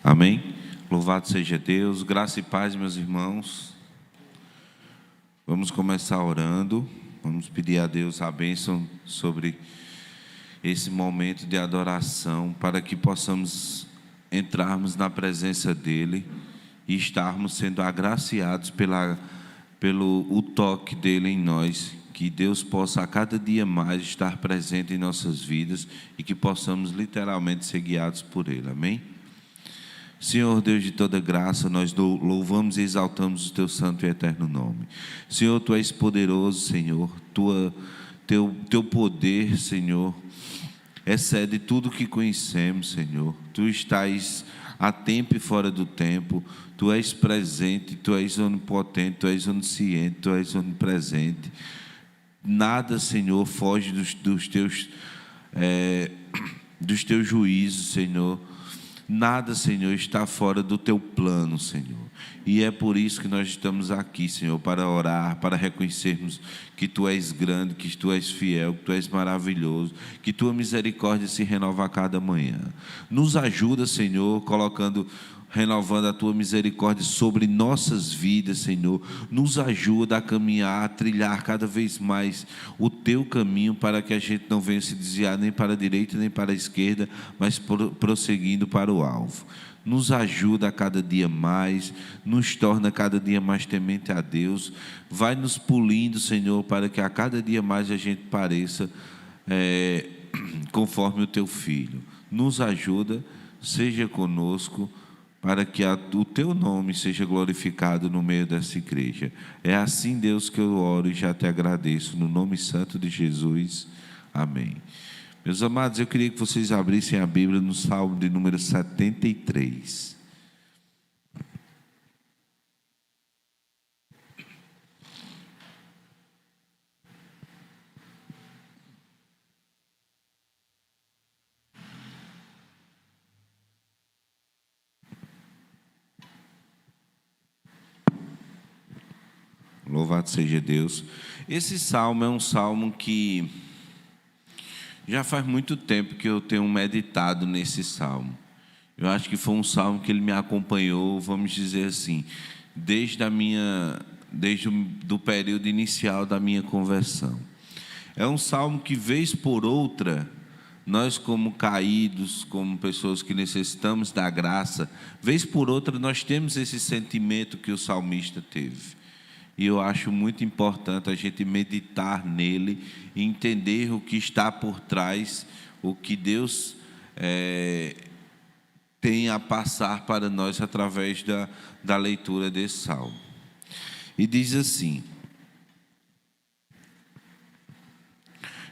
Amém? Louvado seja Deus, graça e paz, meus irmãos. Vamos começar orando, vamos pedir a Deus a bênção sobre esse momento de adoração, para que possamos entrarmos na presença dEle e estarmos sendo agraciados pelo o toque dEle em nós, que Deus possa a cada dia mais estar presente em nossas vidas e que possamos literalmente ser guiados por Ele, amém? Senhor Deus de toda graça, nós louvamos e exaltamos o Teu santo e eterno nome. Senhor, Tu és poderoso, Senhor, Teu poder, Senhor, excede tudo que conhecemos, Senhor. Tu estás a tempo e fora do tempo, Tu és presente, Tu és onipotente, Tu és onisciente, Tu és onipresente. Nada, Senhor, foge dos Teus juízos, Senhor. Nada, Senhor, está fora do Teu plano, Senhor. E é por isso que nós estamos aqui, Senhor, para orar, para reconhecermos que Tu és grande, que Tu és fiel, que Tu és maravilhoso, que Tua misericórdia se renova a cada manhã. Nos ajuda, Senhor, renovando a Tua misericórdia sobre nossas vidas, Senhor. Nos ajuda a caminhar, a trilhar cada vez mais o Teu caminho, para que a gente não venha se desviar nem para a direita nem para a esquerda, mas prosseguindo para o alvo. Nos ajuda a cada dia mais, nos torna cada dia mais temente a Deus. Vai nos polindo, Senhor, para que a cada dia mais a gente pareça conforme o Teu Filho. Nos ajuda, seja conosco, para que o Teu nome seja glorificado no meio dessa igreja. É assim, Deus, que eu oro e já Te agradeço, no nome santo de Jesus. Amém. Meus amados, eu queria que vocês abrissem a Bíblia no Salmo de número 73. Louvado seja Deus. Esse salmo é um salmo que já faz muito tempo que eu tenho meditado nesse salmo. Eu acho que foi um salmo que ele me acompanhou, vamos dizer assim, desde o período inicial da minha conversão. É um salmo que, vez por outra, nós como caídos, como pessoas que necessitamos da graça, vez por outra nós temos esse sentimento que o salmista teve. E eu acho muito importante a gente meditar nele e entender o que está por trás, o que Deus tem a passar para nós através da leitura desse salmo. E diz assim: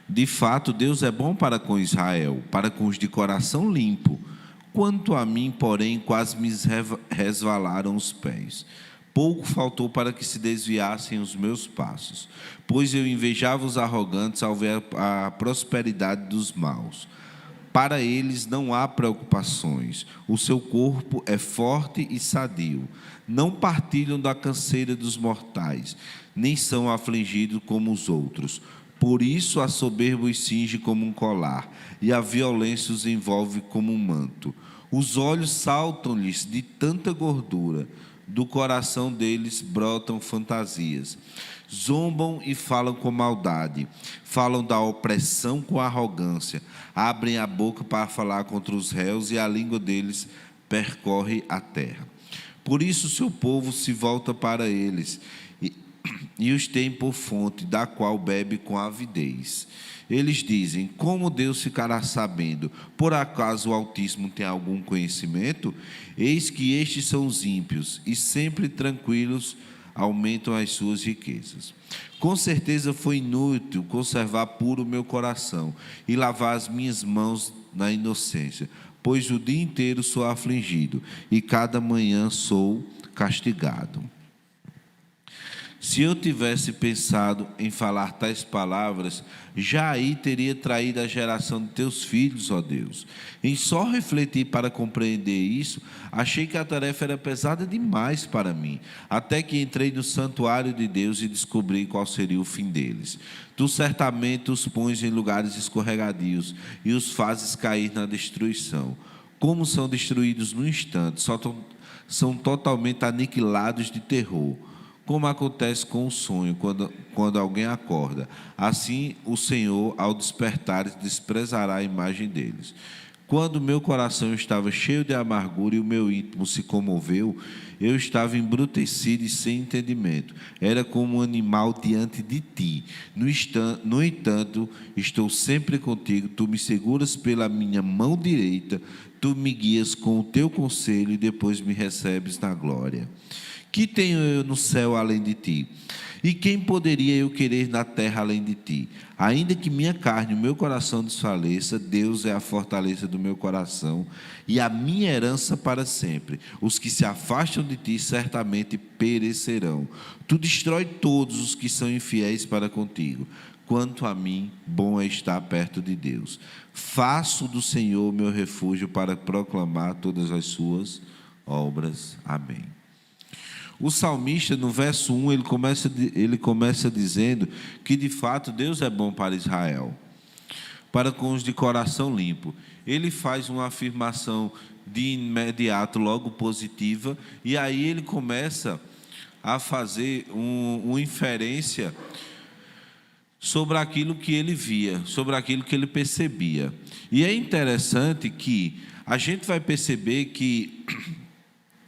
de fato, Deus é bom para com Israel, para com os de coração limpo. Quanto a mim, porém, quase me resvalaram os pés. Pouco faltou para que se desviassem os meus passos, pois eu invejava os arrogantes ao ver a prosperidade dos maus. Para eles não há preocupações, o seu corpo é forte e sadio. Não partilham da canseira dos mortais, nem são afligidos como os outros. Por isso a soberba os cinge como um colar, e a violência os envolve como um manto. Os olhos saltam-lhes de tanta gordura, do coração deles brotam fantasias. Zombam e falam com maldade, falam da opressão com arrogância, abrem a boca para falar contra os réus e a língua deles percorre a terra. Por isso seu povo se volta para eles e os tem por fonte, da qual bebe com avidez. Eles dizem: como Deus ficará sabendo? Por acaso o Altíssimo tem algum conhecimento? Eis que estes são os ímpios, e sempre tranquilos aumentam as suas riquezas. Com certeza foi inútil conservar puro o meu coração e lavar as minhas mãos na inocência, pois o dia inteiro sou afligido e cada manhã sou castigado. Se eu tivesse pensado em falar tais palavras, já aí teria traído a geração de teus filhos, ó Deus. Em só refletir para compreender isso, achei que a tarefa era pesada demais para mim, até que entrei no santuário de Deus e descobri qual seria o fim deles. Tu certamente os pões em lugares escorregadios e os fazes cair na destruição. como são destruídos no instante, são totalmente aniquilados de terror. Como acontece com o sonho, quando alguém acorda. Assim, o Senhor, ao despertar, desprezará a imagem deles. Quando meu coração estava cheio de amargura e o meu íntimo se comoveu, eu estava embrutecido e sem entendimento. Era como um animal diante de ti. No entanto, estou sempre contigo. Tu me seguras pela minha mão direita. Tu me guias com o teu conselho e depois me recebes na glória. Que tenho eu no céu além de ti? E quem poderia eu querer na terra além de ti? Ainda que minha carne e o meu coração desfaleça, Deus é a fortaleza do meu coração e a minha herança para sempre. Os que se afastam de ti certamente perecerão. Tu destrói todos os que são infiéis para contigo. Quanto a mim, bom é estar perto de Deus. Faço do Senhor meu refúgio para proclamar todas as suas obras. Amém. O salmista, no verso 1, ele começa dizendo que, de fato, Deus é bom para Israel, para com os de coração limpo. Ele faz uma afirmação de imediato, logo positiva, e aí ele começa a fazer uma inferência sobre aquilo que ele via, sobre aquilo que ele percebia. E é interessante que a gente vai perceber que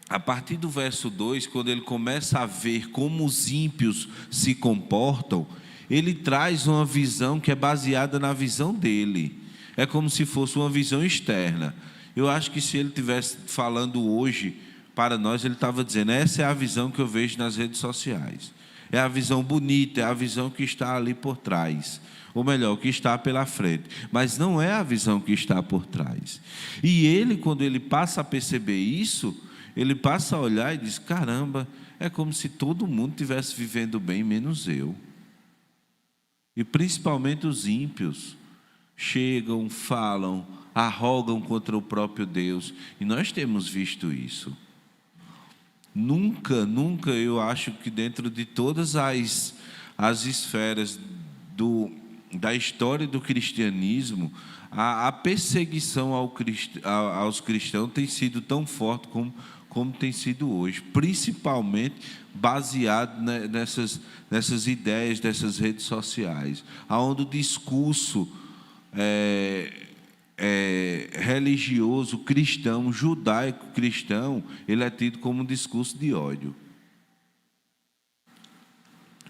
a partir do verso 2, quando ele começa a ver como os ímpios se comportam, ele traz uma visão que é baseada na visão dele. É como se fosse uma visão externa. Eu acho que se ele estivesse falando hoje para nós, ele estava dizendo: essa é a visão que eu vejo nas redes sociais. É a visão bonita, é a visão que está ali por trás. Ou melhor, que está pela frente. Mas não é a visão que está por trás. E ele, quando ele passa a perceber isso, ele passa a olhar e diz: caramba, é como se todo mundo estivesse vivendo bem, menos eu. E principalmente os ímpios chegam, falam, arrogam contra o próprio Deus. E nós temos visto isso. Nunca eu acho que dentro de todas as esferas da história do cristianismo, a perseguição aos cristãos tem sido tão forte como tem sido hoje, principalmente baseado nessas ideias dessas redes sociais, onde o discurso religioso cristão, judaico cristão, ele é tido como um discurso de ódio.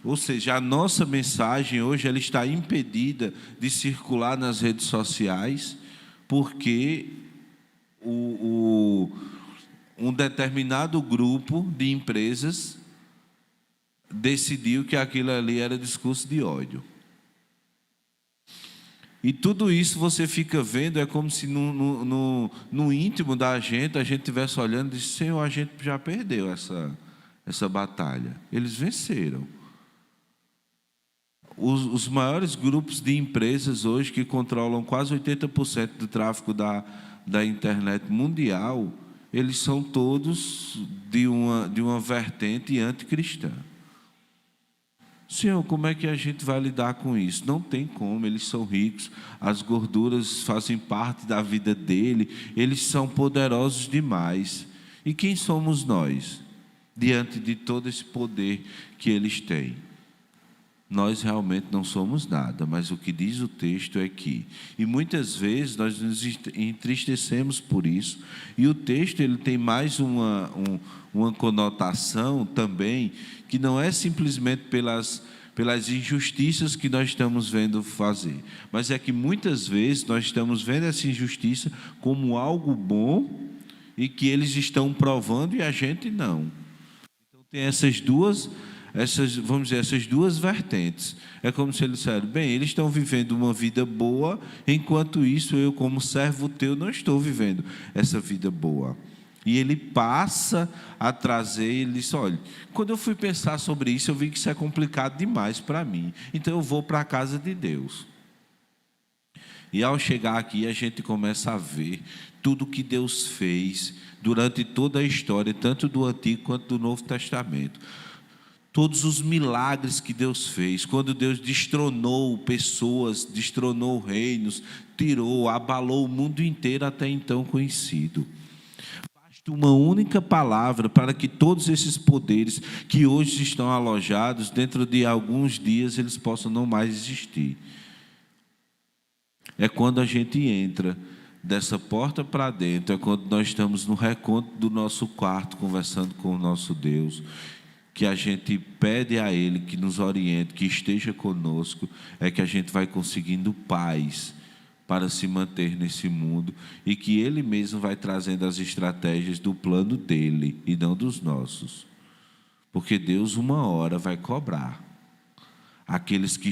Ou seja, a nossa mensagem hoje ela está impedida de circular nas redes sociais, porque um determinado grupo de empresas decidiu que aquilo ali era discurso de ódio. E tudo isso você fica vendo, é como se no íntimo da gente, a gente estivesse olhando e disse: Senhor, a gente já perdeu essa batalha. Eles venceram. Os maiores grupos de empresas hoje, que controlam quase 80% do tráfego da internet mundial, eles são todos de uma vertente anticristã. Senhor, como é que a gente vai lidar com isso? Não tem como, eles são ricos, as gorduras fazem parte da vida dele, eles são poderosos demais. E quem somos nós, diante de todo esse poder que eles têm? Nós realmente não somos nada, mas o que diz o texto é que, e muitas vezes nós nos entristecemos por isso, e o texto ele tem mais uma conotação também, que não é simplesmente pelas injustiças que nós estamos vendo fazer, mas é que muitas vezes nós estamos vendo essa injustiça como algo bom, e que eles estão provando e a gente não. Então tem essas duas vertentes. É como se eles disseram: bem, eles estão vivendo uma vida boa, enquanto isso eu, como servo teu, não estou vivendo essa vida boa. E ele passa a trazer, ele diz: olha, quando eu fui pensar sobre isso, eu vi que isso é complicado demais para mim, então eu vou para a casa de Deus. E ao chegar aqui, a gente começa a ver tudo que Deus fez durante toda a história, tanto do Antigo quanto do Novo Testamento. todos os milagres que Deus fez, quando Deus destronou pessoas, destronou reinos, tirou, abalou o mundo inteiro até então conhecido. Basta uma única palavra para que todos esses poderes que hoje estão alojados, dentro de alguns dias eles possam não mais existir. É quando a gente entra dessa porta para dentro, é quando nós estamos no recanto do nosso quarto, conversando com o nosso Deus, que a gente pede a Ele que nos oriente, que esteja conosco, é que a gente vai conseguindo paz para se manter nesse mundo, e que Ele mesmo vai trazendo as estratégias do plano dEle e não dos nossos. Porque Deus uma hora vai cobrar aqueles que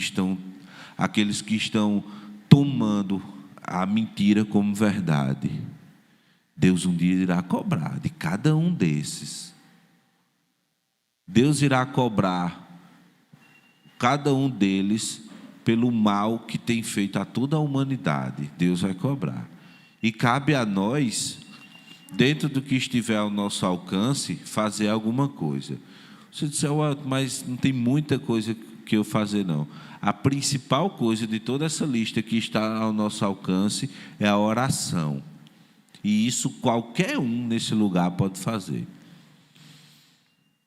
estão tomando a mentira como verdade. Deus um dia irá cobrar de cada um desses. Deus irá cobrar cada um deles pelo mal que tem feito a toda a humanidade. Deus vai cobrar. E cabe a nós, dentro do que estiver ao nosso alcance, fazer alguma coisa. Você disse, mas não tem muita coisa que eu fazer, não. A principal coisa de toda essa lista que está ao nosso alcance é a oração. E isso qualquer um nesse lugar pode fazer.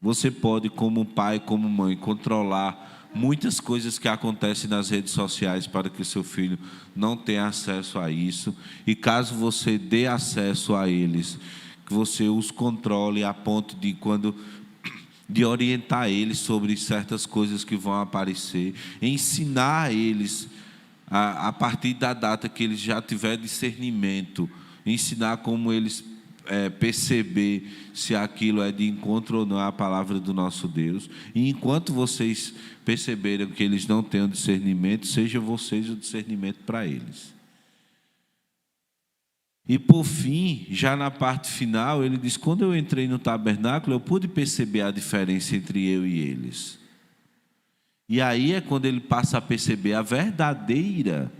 Você pode, como pai, como mãe, controlar muitas coisas que acontecem nas redes sociais para que seu filho não tenha acesso a isso. E caso você dê acesso a eles, que você os controle a ponto de orientar eles sobre certas coisas que vão aparecer, ensinar eles a partir da data que eles já tiverem discernimento, ensinar como eles perceber se aquilo é de encontro ou não à palavra do nosso Deus. E enquanto vocês perceberem que eles não têm o discernimento, seja vocês o discernimento para eles. E por fim, já na parte final, ele diz, quando eu entrei no tabernáculo, eu pude perceber a diferença entre eu e eles. E aí é quando ele passa a perceber a verdadeira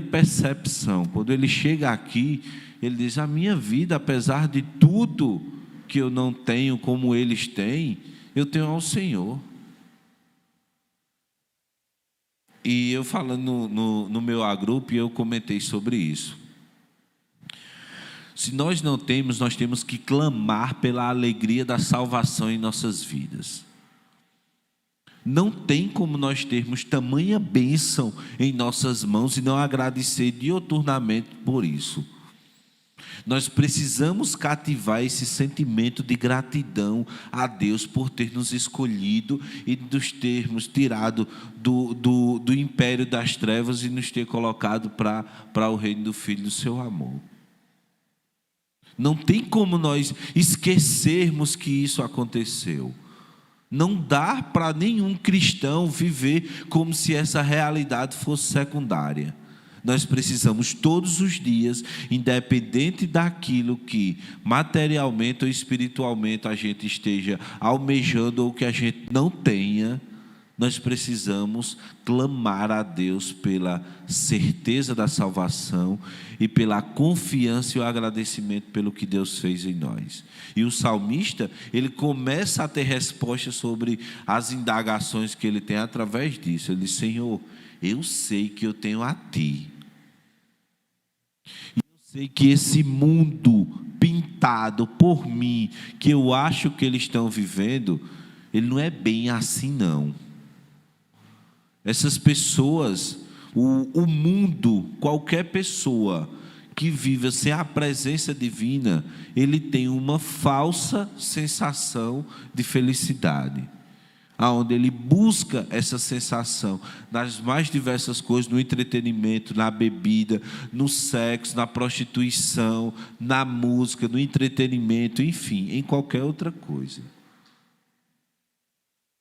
percepção. Quando ele chega aqui, ele diz, a minha vida, apesar de tudo que eu não tenho como eles têm, eu tenho ao Senhor. E eu falando no meu agrupo, eu comentei sobre isso. Se nós não temos, nós temos que clamar pela alegria da salvação em nossas vidas. Não tem como nós termos tamanha bênção em nossas mãos e não agradecer diuturnamente por isso. Nós precisamos cativar esse sentimento de gratidão a Deus por ter nos escolhido e nos termos tirado do império das trevas e nos ter colocado para o reino do Filho do seu amor. Não tem como nós esquecermos que isso aconteceu. Não dá para nenhum cristão viver como se essa realidade fosse secundária. Nós precisamos todos os dias, independente daquilo que materialmente ou espiritualmente a gente esteja almejando ou que a gente não tenha, nós precisamos clamar a Deus pela certeza da salvação e pela confiança e o agradecimento pelo que Deus fez em nós. E o salmista, ele começa a ter resposta sobre as indagações que ele tem através disso. Ele diz, Senhor, eu sei que eu tenho a Ti. E eu sei que esse mundo pintado por mim, que eu acho que eles estão vivendo, ele não é bem assim não. Essas pessoas, o mundo, qualquer pessoa que viva sem a presença divina, ele tem uma falsa sensação de felicidade, aonde ele busca essa sensação nas mais diversas coisas, no entretenimento, na bebida, no sexo, na prostituição, na música, no entretenimento, enfim, em qualquer outra coisa.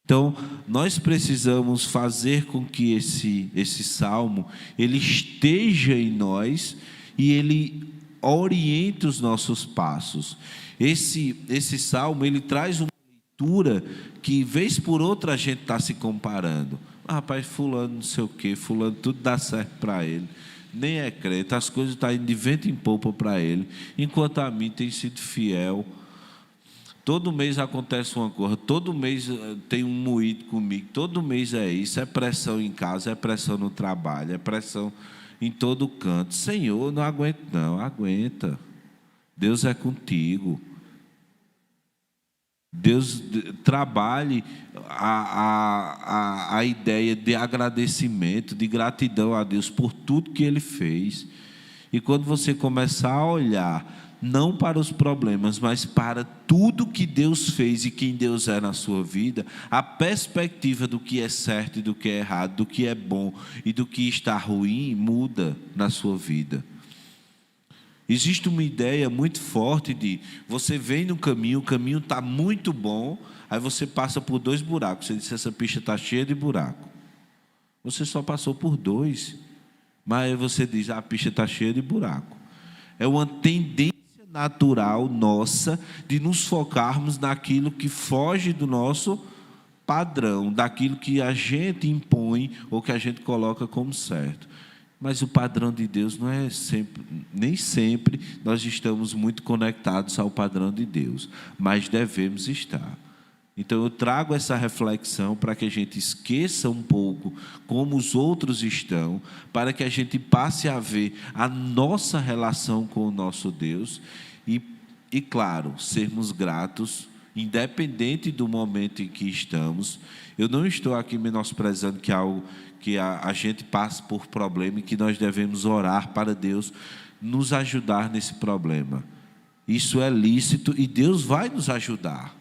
Então, nós precisamos fazer com que esse salmo, ele esteja em nós e ele oriente os nossos passos. Esse salmo, ele traz uma leitura que, vez por outra, a gente está se comparando. Rapaz, fulano não sei o quê, fulano tudo dá certo para ele. Nem é crente, as coisas estão indo de vento em popa para ele, enquanto a mim tem sido fiel. Todo mês acontece uma coisa, todo mês tem um moído comigo, todo mês é isso, é pressão em casa, é pressão no trabalho, é pressão em todo canto. Senhor, não aguento não, aguenta. Deus é contigo. Deus trabalhe a ideia de agradecimento, de gratidão a Deus por tudo que Ele fez. E quando você começar a olhar, não para os problemas, mas para tudo que Deus fez e quem Deus é na sua vida, a perspectiva do que é certo e do que é errado, do que é bom e do que está ruim, muda na sua vida. Existe uma ideia muito forte de você vem no caminho, o caminho está muito bom, aí você passa por 2 buracos. Você disse: essa pista está cheia de buraco. Você só passou por 2, mas aí você diz: a pista está cheia de buraco. É uma tendência natural nossa de nos focarmos naquilo que foge do nosso padrão, daquilo que a gente impõe ou que a gente coloca como certo. Mas o padrão de Deus não é sempre, nem sempre nós estamos muito conectados ao padrão de Deus, mas devemos estar. Então eu trago essa reflexão para que a gente esqueça um pouco como os outros estão, para que a gente passe a ver a nossa relação com o nosso Deus e claro, sermos gratos, independente do momento em que estamos. Eu não estou aqui menosprezando que algo que a gente passe por problema e que nós devemos orar para Deus nos ajudar nesse problema. Isso é lícito e Deus vai nos ajudar.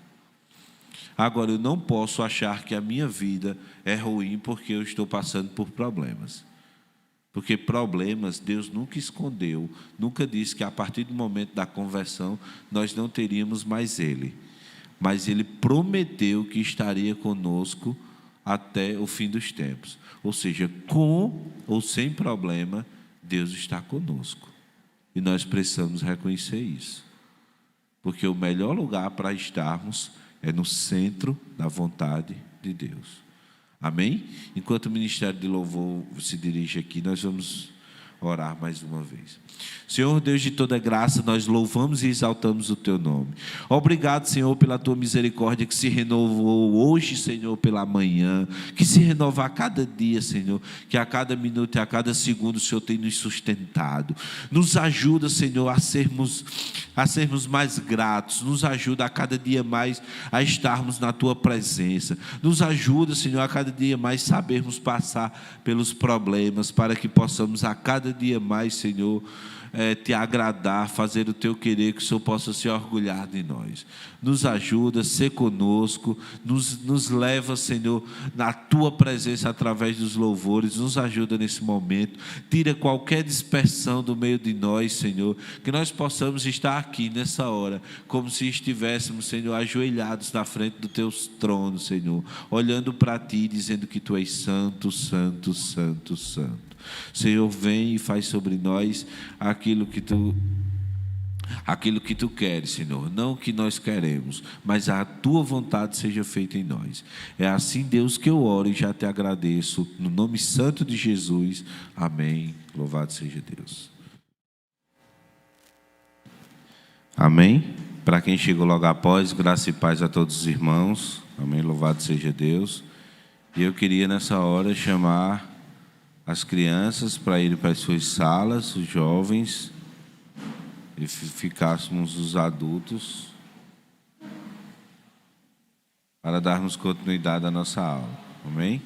Agora, eu não posso achar que a minha vida é ruim porque eu estou passando por problemas. Porque problemas Deus nunca escondeu, nunca disse que a partir do momento da conversão nós não teríamos mais Ele. Mas Ele prometeu que estaria conosco até o fim dos tempos. Ou seja, com ou sem problema, Deus está conosco. E nós precisamos reconhecer isso. Porque o melhor lugar para estarmos é no centro da vontade de Deus. Amém? Enquanto o Ministério de Louvor se dirige aqui, nós vamos orar mais uma vez. Senhor Deus de toda graça, nós louvamos e exaltamos o Teu nome. Obrigado, Senhor, pela Tua misericórdia que se renovou hoje, Senhor, pela manhã, que se renova a cada dia, Senhor, que a cada minuto e a cada segundo o Senhor tem nos sustentado. Nos ajuda, Senhor, a sermos mais gratos, nos ajuda a cada dia mais a estarmos na Tua presença, nos ajuda, Senhor, a cada dia mais sabermos passar pelos problemas, para que possamos a cada dia mais, Senhor, Te agradar, fazer o Teu querer, que o Senhor possa se orgulhar de nós. Nos ajuda, ser conosco, nos leva, Senhor, na Tua presença através dos louvores, nos ajuda nesse momento, tira qualquer dispersão do meio de nós, Senhor, que nós possamos estar aqui nessa hora, como se estivéssemos, Senhor, ajoelhados na frente do Teu trono, Senhor, olhando para Ti, dizendo que Tu és santo, santo, santo, santo. Senhor, vem e faz sobre nós aquilo que Tu queres, Senhor, não o que nós queremos, mas a Tua vontade seja feita em nós. É assim, Deus, que eu oro e já Te agradeço, no nome santo de Jesus, amém. Louvado seja Deus. Amém. Para quem chegou logo após, graça e paz a todos os irmãos, amém. Louvado seja Deus. E eu queria nessa hora chamar as crianças para irem para as suas salas, os jovens, e ficássemos os adultos para darmos continuidade à nossa aula. Amém?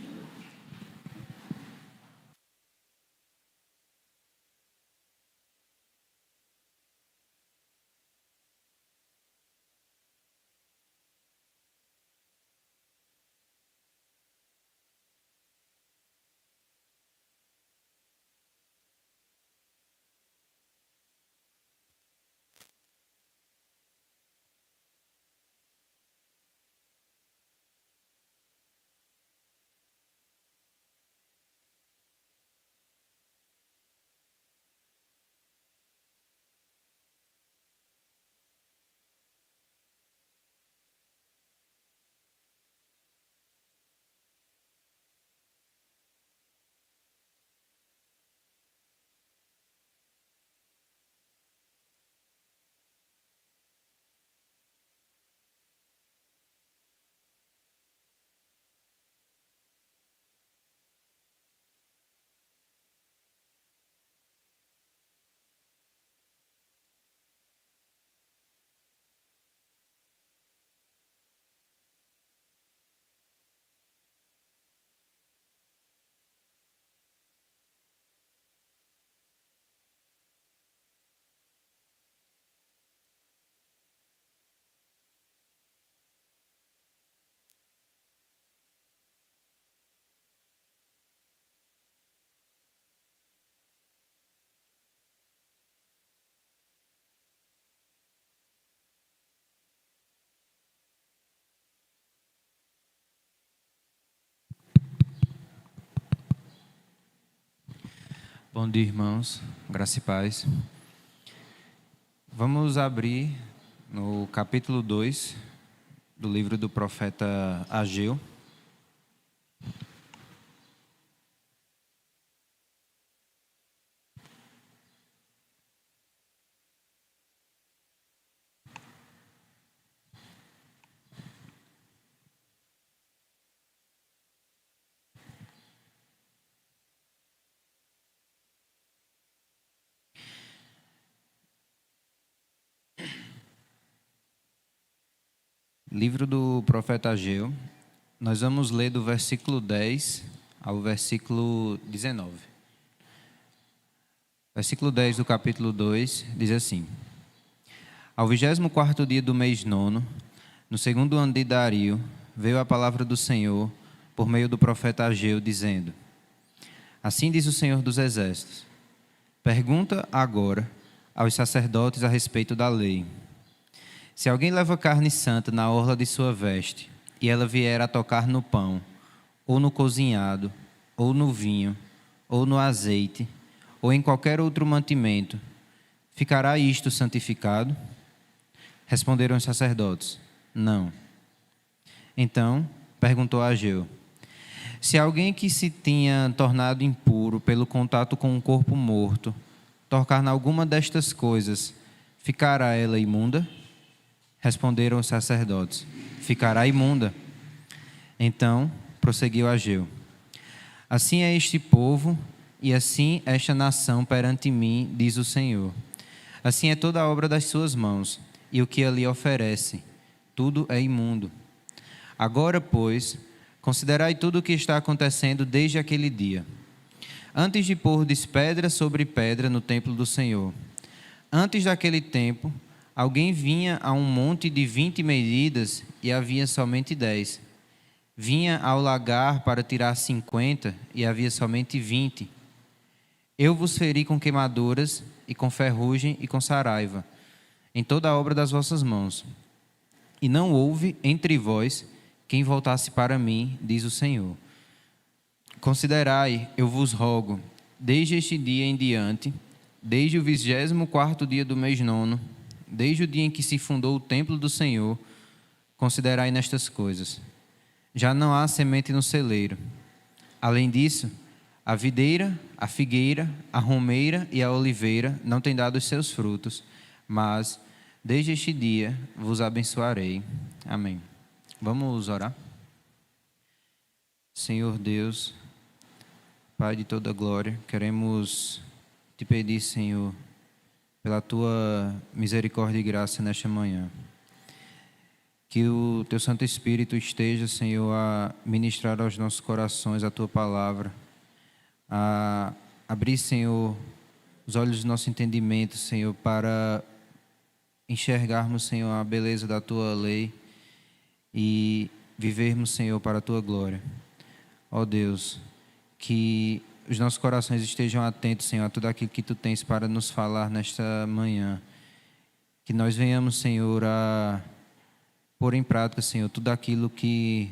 Bom dia, irmãos. Graça e paz. Vamos abrir no capítulo 2 do livro do profeta Ageu. Livro do profeta Ageu. Nós vamos ler do versículo 10 ao versículo 19. Versículo 10 do capítulo 2 diz assim: Ao 24º dia do mês nono, no segundo ano de Dario, veio a palavra do Senhor por meio do profeta Ageu, dizendo: Assim diz o Senhor dos Exércitos: Pergunta agora aos sacerdotes a respeito da lei. Se alguém leva carne santa na orla de sua veste, e ela vier a tocar no pão, ou no cozinhado, ou no vinho, ou no azeite, ou em qualquer outro mantimento, ficará isto santificado? Responderam os sacerdotes: Não. Então perguntou a Ageu: Se alguém que se tinha tornado impuro pelo contato com um corpo morto tocar em alguma destas coisas, ficará ela imunda? Responderam os sacerdotes: Ficará imunda. Então prosseguiu Ageu: Assim é este povo e assim esta nação perante mim, diz o Senhor. Assim é toda a obra das suas mãos, e o que ali oferece, tudo é imundo. Agora, pois, considerai tudo o que está acontecendo desde aquele dia. Antes de pordes pedra sobre pedra no templo do Senhor. Antes daquele tempo, alguém vinha a um monte de 20 medidas e havia somente 10. Vinha ao lagar para tirar 50 e havia somente 20. Eu vos feri com queimaduras e com ferrugem e com saraiva, em toda a obra das vossas mãos. E não houve entre vós quem voltasse para mim, diz o Senhor. Considerai, eu vos rogo, desde este dia em diante, desde o 24º dia do mês nono, desde o dia em que se fundou o templo do Senhor, considerai nestas coisas. Já não há semente no celeiro. Além disso, a videira, a figueira, a romeira e a oliveira não têm dado os seus frutos, mas desde este dia vos abençoarei. Amém. Vamos orar? Senhor Deus, Pai de toda glória, queremos te pedir, Senhor, pela tua misericórdia e graça nesta manhã. Que o teu Santo Espírito esteja, Senhor, a ministrar aos nossos corações a tua palavra, a abrir, Senhor, os olhos do nosso entendimento, Senhor, para enxergarmos, Senhor, a beleza da tua lei e vivermos, Senhor, para a tua glória. Ó Deus, que os nossos corações estejam atentos, Senhor, a tudo aquilo que tu tens para nos falar nesta manhã. Que nós venhamos, Senhor, a pôr em prática, Senhor, tudo aquilo que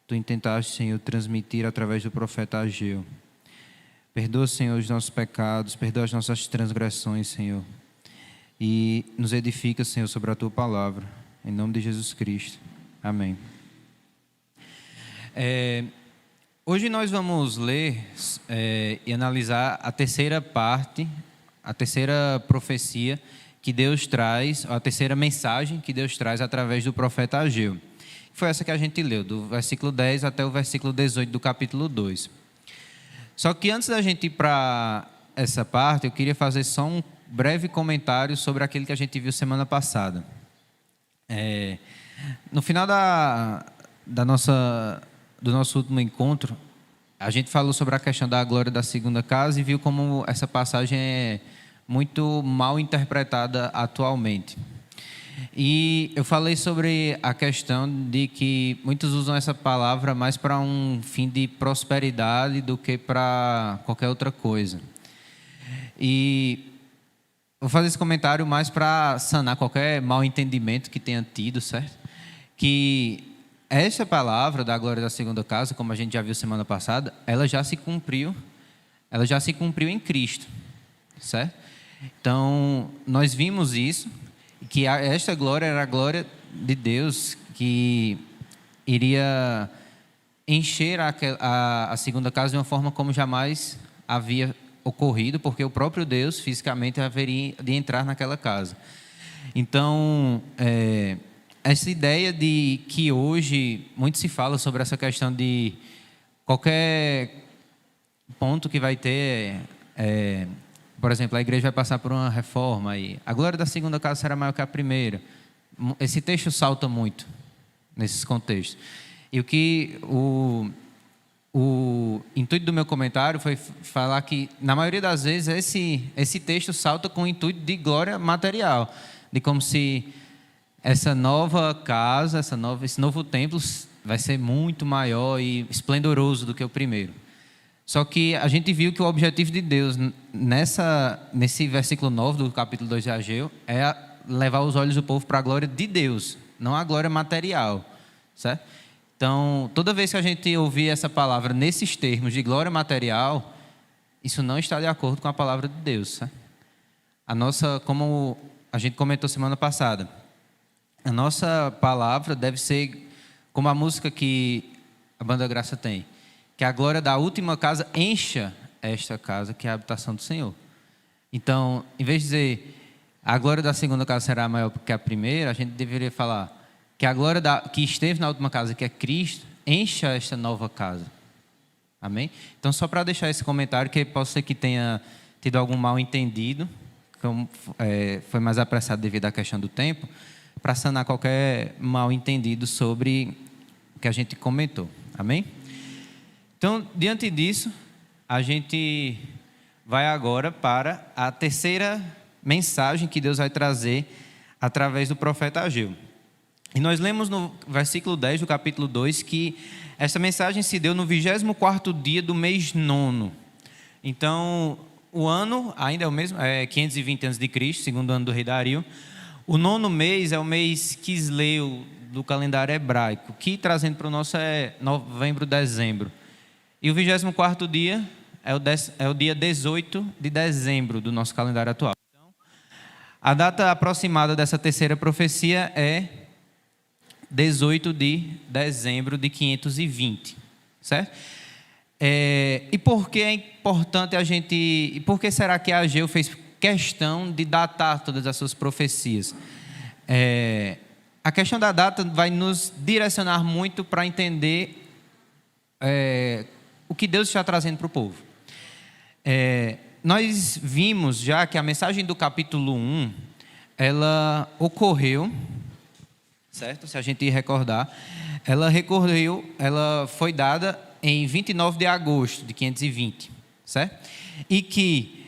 tu intentaste, Senhor, transmitir através do profeta Ageu. Perdoa, Senhor, os nossos pecados, perdoa as nossas transgressões, Senhor. E nos edifica, Senhor, sobre a tua palavra. Em nome de Jesus Cristo. Amém. Hoje nós vamos ler e analisar a terceira parte, a terceira profecia que Deus traz, a terceira mensagem que Deus traz através do profeta Ageu. Foi essa que a gente leu, do versículo 10 até o versículo 18 do capítulo 2. Só que antes da gente ir para essa parte, eu queria fazer só um breve comentário sobre aquilo que a gente viu semana passada. No final do nosso último encontro, a gente falou sobre a questão da glória da segunda casa e viu como essa passagem é muito mal interpretada atualmente. E eu falei sobre a questão de que muitos usam essa palavra mais para um fim de prosperidade do que para qualquer outra coisa. E vou fazer esse comentário mais para sanar qualquer mal entendimento que tenha tido, certo? Que essa palavra da glória da segunda casa, como a gente já viu semana passada, ela já se cumpriu ela já se cumpriu em Cristo, certo? Então, nós vimos isso, que esta glória era a glória de Deus que iria encher a segunda casa de uma forma como jamais havia ocorrido, porque o próprio Deus fisicamente haveria de entrar naquela casa. Então, essa ideia de que hoje muito se fala sobre essa questão de qualquer ponto que vai ter, por exemplo, a igreja vai passar por uma reforma e a glória da segunda casa será maior que a primeira. Esse texto salta muito nesses contextos. E o intuito do meu comentário foi falar que, na maioria das vezes, esse texto salta com o intuito de glória material, de como se essa nova casa, esse novo templo vai ser muito maior e esplendoroso do que o primeiro. Só que a gente viu que o objetivo de Deus nesse versículo 9 do capítulo 2 de Ageu é levar os olhos do povo para a glória de Deus, não a glória material, certo? Então, toda vez que a gente ouvir essa palavra nesses termos de glória material, isso não está de acordo com a palavra de Deus, certo? Como a gente comentou semana passada, a nossa palavra deve ser como a música que a Banda Graça tem, que a glória da última casa encha esta casa, que é a habitação do Senhor. Então, em vez de dizer a glória da segunda casa será maior que a primeira, a gente deveria falar que a glória que esteve na última casa, que é Cristo, encha esta nova casa. Amém? Então, só para deixar esse comentário, que pode ser que tenha tido algum mal entendido, como foi mais apressado devido à questão do tempo, para sanar qualquer mal entendido sobre o que a gente comentou. Amém? Então, diante disso, a gente vai agora para a terceira mensagem que Deus vai trazer através do profeta Ageu. E nós lemos no versículo 10 do capítulo 2 que essa mensagem se deu no 24º dia do mês 9. Então, o ano ainda é o mesmo, é 520 a.C., segundo ano do rei Dario. O 9º mês é o mês Quisleu do calendário hebraico, que trazendo para o nosso é novembro, dezembro. E o 24º dia é o dia 18 de dezembro do nosso calendário atual. Então, a data aproximada dessa terceira profecia é 18 de dezembro de 520, certo? E por que é importante e por que será que Ageu fez questão de datar todas as suas profecias? A questão da data vai nos direcionar muito para entender o que Deus está trazendo para o povo. Nós vimos já que a mensagem do capítulo 1, ela ocorreu, certo? Se a gente recordar, ela foi dada em 29 de agosto de 520, certo? E que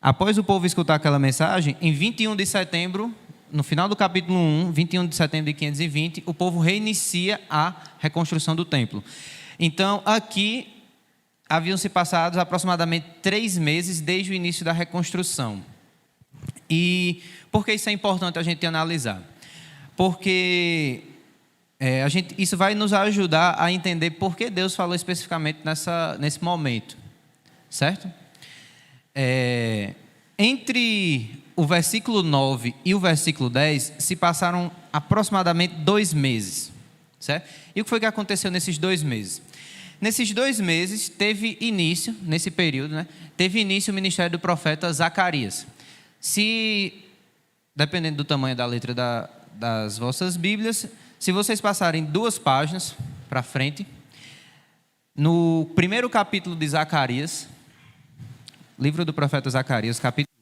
após o povo escutar aquela mensagem, em 21 de setembro, no final do capítulo 1, 21 de setembro de 520, o povo reinicia a reconstrução do templo. Então, aqui haviam se passado aproximadamente 3 meses desde o início da reconstrução. E por que isso é importante a gente analisar? Porque isso vai nos ajudar a entender por que Deus falou especificamente nesse momento, certo? Entre o versículo 9 e o versículo 10 se passaram aproximadamente 2 meses, certo? E o que foi que aconteceu nesses 2 meses? Nesses 2 meses teve início, nesse período, né, teve início o ministério do profeta Zacarias. Dependendo do tamanho da letra das vossas Bíblias, se vocês passarem 2 páginas para frente, no primeiro capítulo de Zacarias, livro do profeta Zacarias, capítulo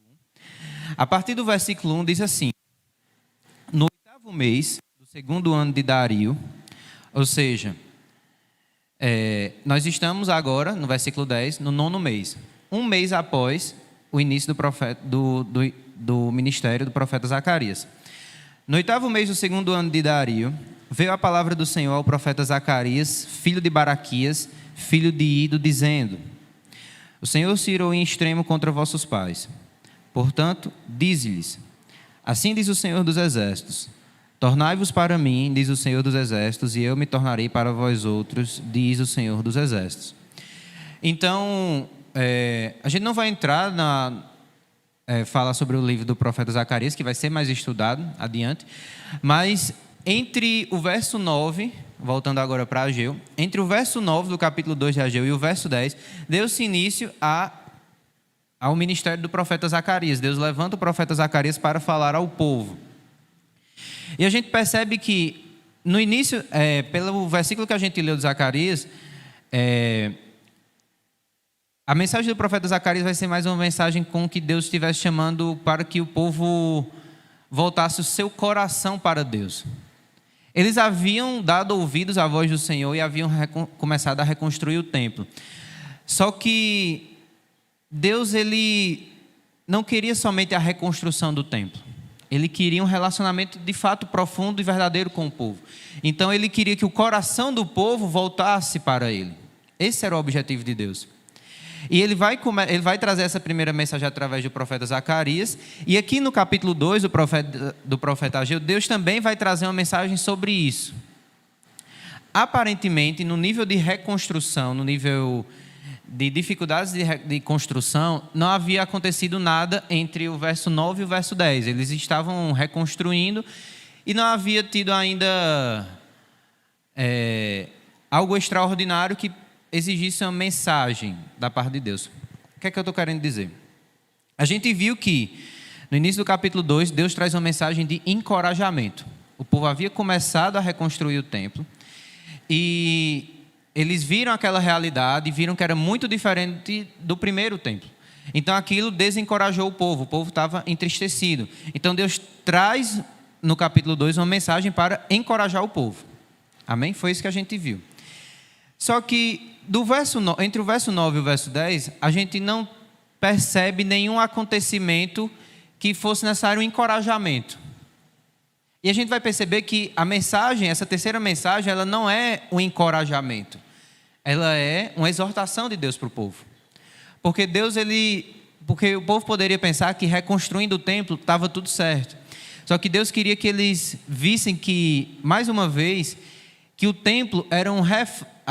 1, a partir do versículo 1 diz assim: no 8º mês do 2º ano de Dario, ou seja, nós estamos agora, no versículo 10, no 9º mês, 1 mês após o início do ministério do profeta Zacarias. No 8º mês do 2º ano de Dario, veio a palavra do Senhor ao profeta Zacarias, filho de Baraquias, filho de Ido, dizendo: o Senhor se irou em extremo contra vossos pais. Portanto, dize-lhes: assim diz o Senhor dos Exércitos, tornai-vos para mim, diz o Senhor dos Exércitos, e eu me tornarei para vós outros, diz o Senhor dos Exércitos. Então, a gente não vai entrar falar sobre o livro do profeta Zacarias, que vai ser mais estudado adiante, mas entre o verso 9, voltando agora para Ageu, entre o verso 9 do capítulo 2 de Ageu e o verso 10, deu-se início ao ministério do profeta Zacarias. Deus levanta o profeta Zacarias para falar ao povo. E a gente percebe que, no início, pelo versículo que a gente leu de Zacarias, a mensagem do profeta Zacarias vai ser mais uma mensagem com que Deus estivesse chamando para que o povo voltasse o seu coração para Deus. Eles haviam dado ouvidos à voz do Senhor e haviam começado a reconstruir o templo. Só que Deus, ele não queria somente a reconstrução do templo. Ele queria um relacionamento de fato profundo e verdadeiro com o povo. Então ele queria que o coração do povo voltasse para ele. Esse era o objetivo de Deus. E ele vai trazer essa primeira mensagem através do profeta Zacarias. E aqui no capítulo 2 do profeta Ageu, Deus também vai trazer uma mensagem sobre isso. Aparentemente, no nível de reconstrução, no nível de dificuldades de construção, não havia acontecido nada entre o verso 9 e o verso 10. Eles estavam reconstruindo e não havia tido ainda algo extraordinário que exigisse uma mensagem da parte de Deus. O que é que eu estou querendo dizer? A gente viu que, no início do capítulo 2, Deus traz uma mensagem de encorajamento. O povo havia começado a reconstruir o templo e eles viram aquela realidade e viram que era muito diferente do primeiro templo. Então aquilo desencorajou o povo estava entristecido. Então Deus traz, no capítulo 2, uma mensagem para encorajar o povo. Amém? Foi isso que a gente viu. Só que entre o verso 9 e o verso 10, a gente não percebe nenhum acontecimento que fosse necessário um encorajamento. E a gente vai perceber que a mensagem, essa terceira mensagem, ela não é um encorajamento. Ela é uma exortação de Deus para o povo. Porque porque o povo poderia pensar que reconstruindo o templo estava tudo certo. Só que Deus queria que eles vissem que, mais uma vez, que o templo era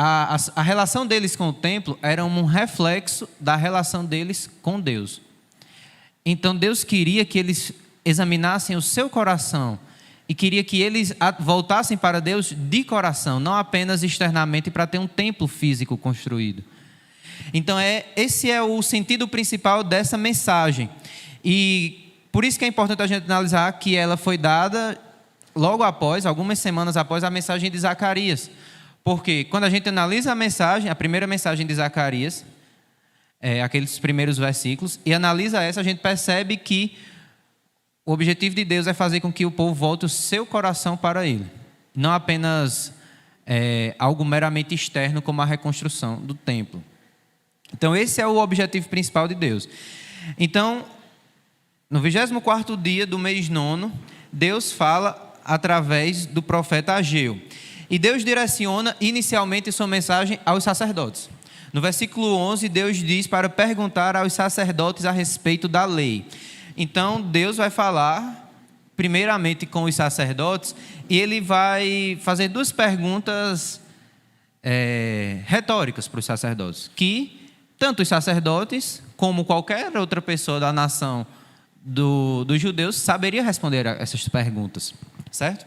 a relação deles com o templo era um reflexo da relação deles com Deus. Então Deus queria que eles examinassem o seu coração e queria que eles voltassem para Deus de coração, não apenas externamente para ter um templo físico construído. Então esse é o sentido principal dessa mensagem. E por isso que é importante a gente analisar que ela foi dada logo após, algumas semanas após a mensagem de Zacarias. Porque quando a gente analisa a primeira mensagem de Zacarias, aqueles primeiros versículos, e analisa essa, a gente percebe que o objetivo de Deus é fazer com que o povo volte o seu coração para Ele. Não apenas algo meramente externo, como a reconstrução do templo. Então, esse é o objetivo principal de Deus. Então, no 24º dia do mês 9, Deus fala através do profeta Ageu. E Deus direciona inicialmente sua mensagem aos sacerdotes. No versículo 11, Deus diz para perguntar aos sacerdotes a respeito da lei. Então, Deus vai falar primeiramente com os sacerdotes e Ele vai fazer duas perguntas retóricas para os sacerdotes, que tanto os sacerdotes como qualquer outra pessoa da nação dos judeus saberia responder a essas perguntas, certo?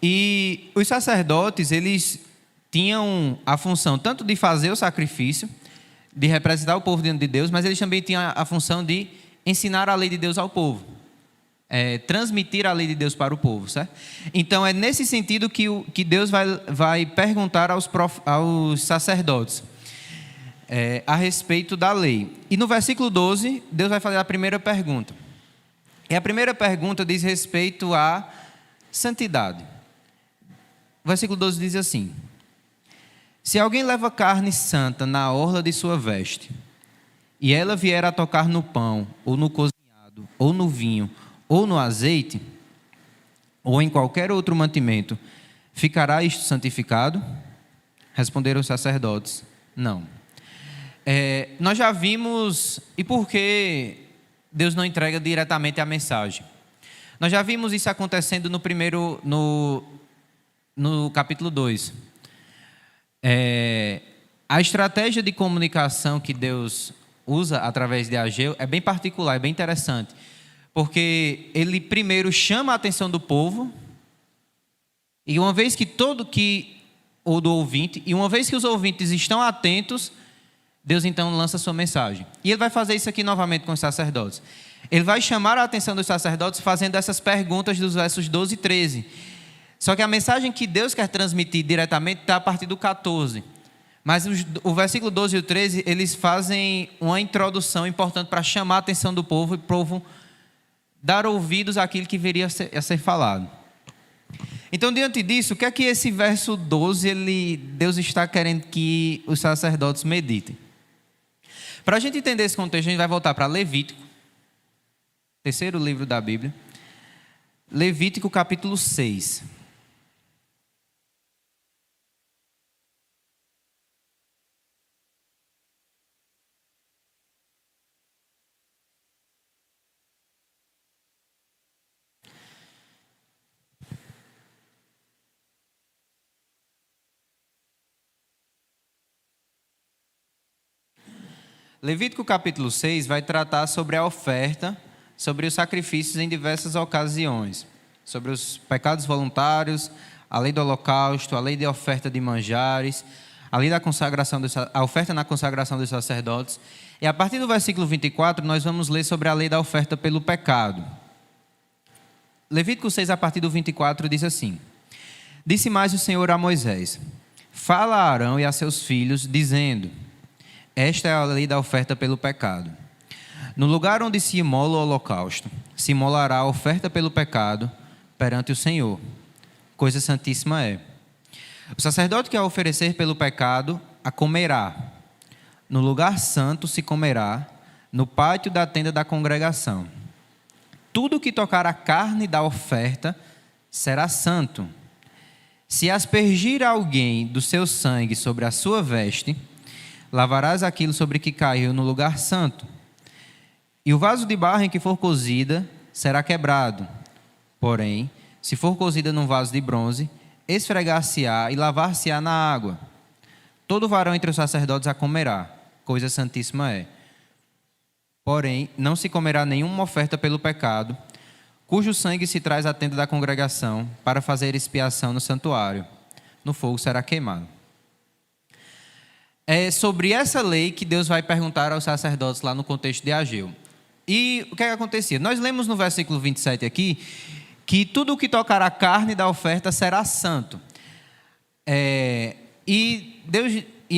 E os sacerdotes, eles tinham a função tanto de fazer o sacrifício, de representar o povo diante de Deus, mas eles também tinham a função de ensinar a lei de Deus ao povo, transmitir a lei de Deus para o povo, certo? Então é nesse sentido que Deus vai perguntar aos sacerdotes a respeito da lei. E no versículo 12, Deus vai fazer a primeira pergunta. E a primeira pergunta diz respeito à santidade. O versículo 12 diz assim: se alguém leva carne santa na orla de sua veste, e ela vier a tocar no pão, ou no cozinhado, ou no vinho, ou no azeite, ou em qualquer outro mantimento, ficará isto santificado? Responderam os sacerdotes: não. Nós já vimos, e por que Deus não entrega diretamente a mensagem? Nós já vimos isso acontecendo no capítulo 2. A estratégia de comunicação que Deus usa através de Ageu é bem particular, é bem interessante, porque ele primeiro chama a atenção do povo, e uma vez ou do ouvinte, e uma vez que os ouvintes estão atentos, Deus então lança a sua mensagem. E ele vai fazer isso aqui novamente com os sacerdotes. Ele vai chamar a atenção dos sacerdotes fazendo essas perguntas dos versos 12 e 13. Só que a mensagem que Deus quer transmitir diretamente está a partir do 14. Mas o versículo 12 e o 13, eles fazem uma introdução importante para chamar a atenção do povo e o povo dar ouvidos àquilo que viria a ser falado. Então, diante disso, o que é que esse verso 12, Deus está querendo que os sacerdotes meditem? Para a gente entender esse contexto, a gente vai voltar para Levítico, terceiro livro da Bíblia. Levítico capítulo 6. Levítico capítulo 6 vai tratar sobre a oferta, sobre os sacrifícios em diversas ocasiões, sobre os pecados voluntários, a lei do holocausto, a lei de oferta de manjares, a lei da consagração, a oferta na consagração dos sacerdotes. E a partir do versículo 24, nós vamos ler sobre a lei da oferta pelo pecado. Levítico 6, a partir do 24, diz assim: Disse mais o Senhor a Moisés: Fala a Arão e a seus filhos, dizendo: Esta é a lei da oferta pelo pecado. No lugar onde se imola o holocausto, se imolará a oferta pelo pecado perante o Senhor. Coisa santíssima é. O sacerdote que a oferecer pelo pecado, a comerá. No lugar santo se comerá, no pátio da tenda da congregação. Tudo que tocar a carne da oferta será santo. Se aspergir alguém do seu sangue sobre a sua veste, lavarás aquilo sobre que caiu no lugar santo. E o vaso de barro em que for cozida será quebrado. Porém, se for cozida num vaso de bronze, esfregar-se-á e lavar-se-á na água. Todo varão entre os sacerdotes a comerá, coisa santíssima é. Porém, não se comerá nenhuma oferta pelo pecado, cujo sangue se traz à tenda da congregação para fazer expiação no santuário. No fogo será queimado. É sobre essa lei que Deus vai perguntar aos sacerdotes lá no contexto de Ageu. E o que é que acontecia? Nós lemos no versículo 27 aqui, que tudo o que tocar a carne da oferta será santo. E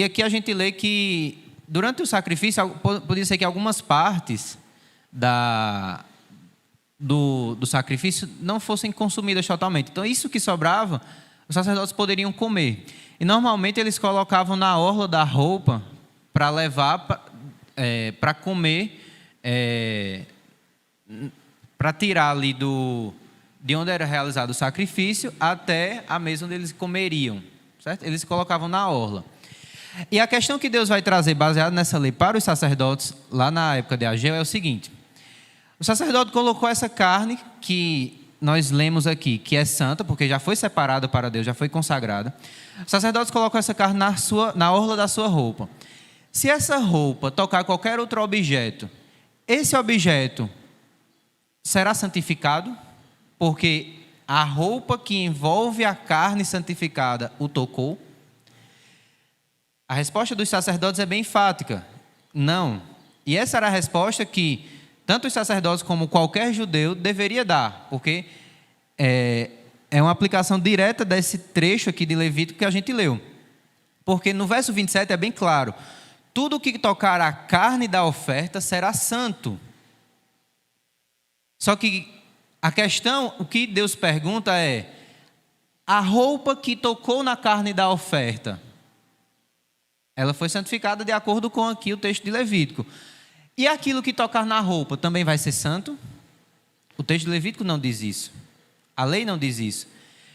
aqui a gente lê que durante o sacrifício, podia ser que algumas partes do sacrifício não fossem consumidas totalmente. Então, isso que sobrava, os sacerdotes poderiam comer. E normalmente eles colocavam na orla da roupa para levar para comer, para tirar ali de onde era realizado o sacrifício até a mesa onde eles comeriam, certo? Eles colocavam na orla. E a questão que Deus vai trazer baseado nessa lei para os sacerdotes lá na época de Ageu é o seguinte: o sacerdote colocou essa carne que nós lemos aqui, que é santa, porque já foi separada para Deus, já foi consagrada. Os sacerdotes colocam essa carne na orla da sua roupa. Se essa roupa tocar qualquer outro objeto, esse objeto será santificado, porque a roupa que envolve a carne santificada o tocou? A resposta dos sacerdotes é bem enfática: não. E essa era a resposta que tanto os sacerdotes como qualquer judeu deveria dar, porque é uma aplicação direta desse trecho aqui de Levítico que a gente leu. Porque no verso 27 é bem claro: tudo que tocar a carne da oferta será santo. Só que a questão, o que Deus pergunta é: a roupa que tocou na carne da oferta, ela foi santificada de acordo com aqui o texto de Levítico. E aquilo que tocar na roupa também vai ser santo? O texto de Levítico não diz isso. A lei não diz isso.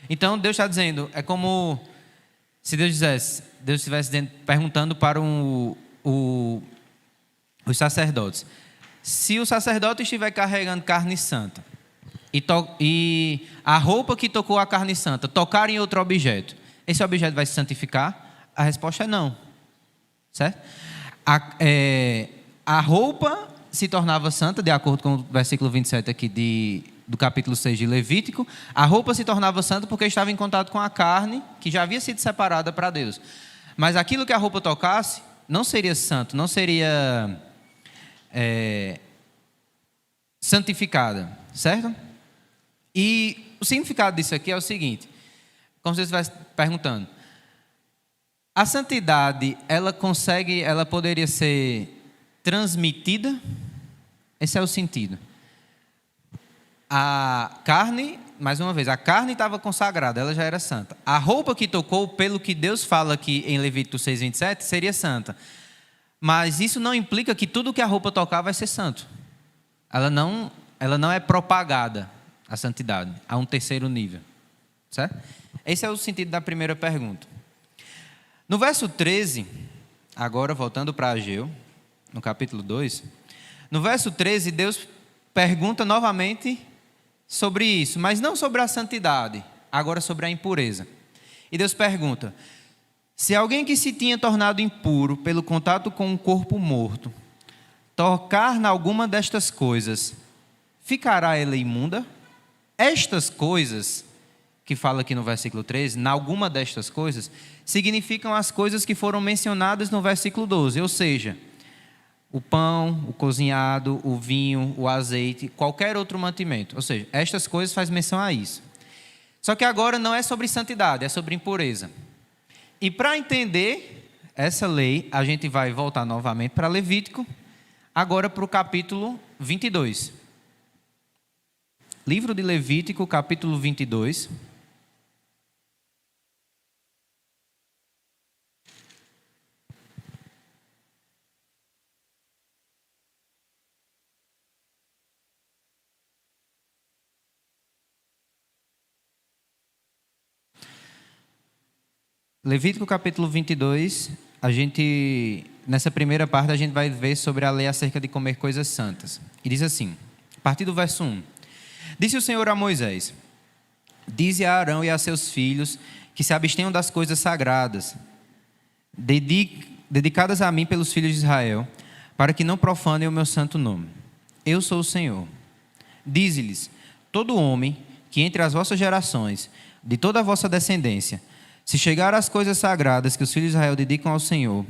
Então Deus está dizendo, é como se Deus estivesse perguntando para os sacerdotes: se o sacerdote estiver carregando carne santa e a roupa que tocou a carne santa tocar em outro objeto, esse objeto vai se santificar? A resposta é não. certo? A roupa se tornava santa, de acordo com o versículo 27 aqui do capítulo 6 de Levítico. A roupa se tornava santa porque estava em contato com a carne, que já havia sido separada para Deus. Mas aquilo que a roupa tocasse não seria santo, não seria santificada, certo? E o significado disso aqui é o seguinte, como você estivesse perguntando, a santidade, ela poderia ser transmitida? Esse é o sentido. A carne, mais uma vez, a carne estava consagrada, ela já era santa. A roupa que tocou, pelo que Deus fala aqui em Levítico 6:27, seria santa. Mas isso não implica que tudo que a roupa tocar vai ser santo. Ela não é propagada, a santidade, a um terceiro nível. Certo? Esse é o sentido da primeira pergunta. No verso 13, agora voltando para Ageu, no capítulo 2, no verso 13, Deus pergunta novamente sobre isso, mas não sobre a santidade, agora sobre a impureza. E Deus pergunta: se alguém que se tinha tornado impuro pelo contato com um corpo morto tocar em alguma destas coisas, ficará ela imunda? Estas coisas que fala aqui no versículo 13, em alguma destas coisas, significam as coisas que foram mencionadas no versículo 12, ou seja, o pão, o cozinhado, o vinho, o azeite, qualquer outro mantimento. Ou seja, estas coisas faz menção a isso. Só que agora não é sobre santidade, é sobre impureza. E para entender essa lei, a gente vai voltar novamente para Levítico, agora para o capítulo 22. Livro de Levítico, capítulo 22. Levítico capítulo 22, nessa primeira parte a gente vai ver sobre a lei acerca de comer coisas santas. E diz assim, a partir do verso 1. Disse o Senhor a Moisés: dize a Arão e a seus filhos que se abstenham das coisas sagradas, dedicadas a mim pelos filhos de Israel, para que não profanem o meu santo nome. Eu sou o Senhor. Dize-lhes: todo homem que entre as vossas gerações, de toda a vossa descendência, se chegar às coisas sagradas que os filhos de Israel dedicam ao Senhor,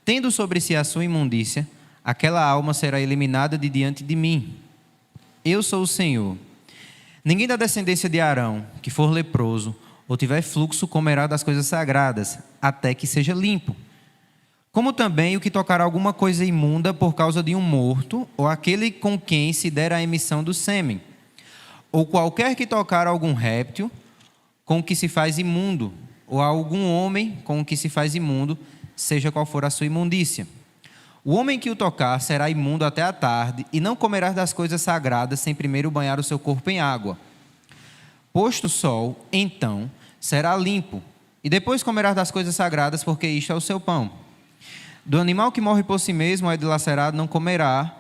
tendo sobre si a sua imundícia, aquela alma será eliminada de diante de mim. Eu sou o Senhor. Ninguém da descendência de Arão, que for leproso, ou tiver fluxo, comerá das coisas sagradas, até que seja limpo. Como também o que tocar alguma coisa imunda por causa de um morto, ou aquele com quem se der a emissão do sêmen, ou qualquer que tocar algum réptil, com o que se faz imundo, ou a algum homem com o que se faz imundo, seja qual for a sua imundícia. O homem que o tocar será imundo até a tarde, e não comerá das coisas sagradas sem primeiro banhar o seu corpo em água. Posto o sol, então será limpo, e depois comerá das coisas sagradas, porque isto é o seu pão. Do animal que morre por si mesmo ou é dilacerado não comerá,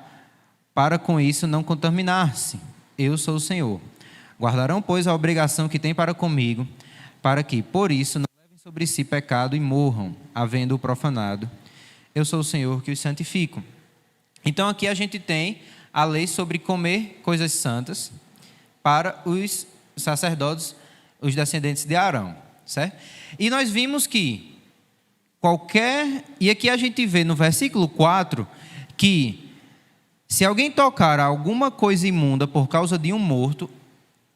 para com isso não contaminar-se. Eu sou o Senhor. Guardarão, pois, a obrigação que têm para comigo, para que, por isso, não levem sobre si pecado e morram, havendo-o profanado. Eu sou o Senhor que os santifico. Então, aqui a gente tem a lei sobre comer coisas santas para os sacerdotes, os descendentes de Arão, certo? E nós vimos que e aqui a gente vê no versículo 4, que se alguém tocar alguma coisa imunda por causa de um morto,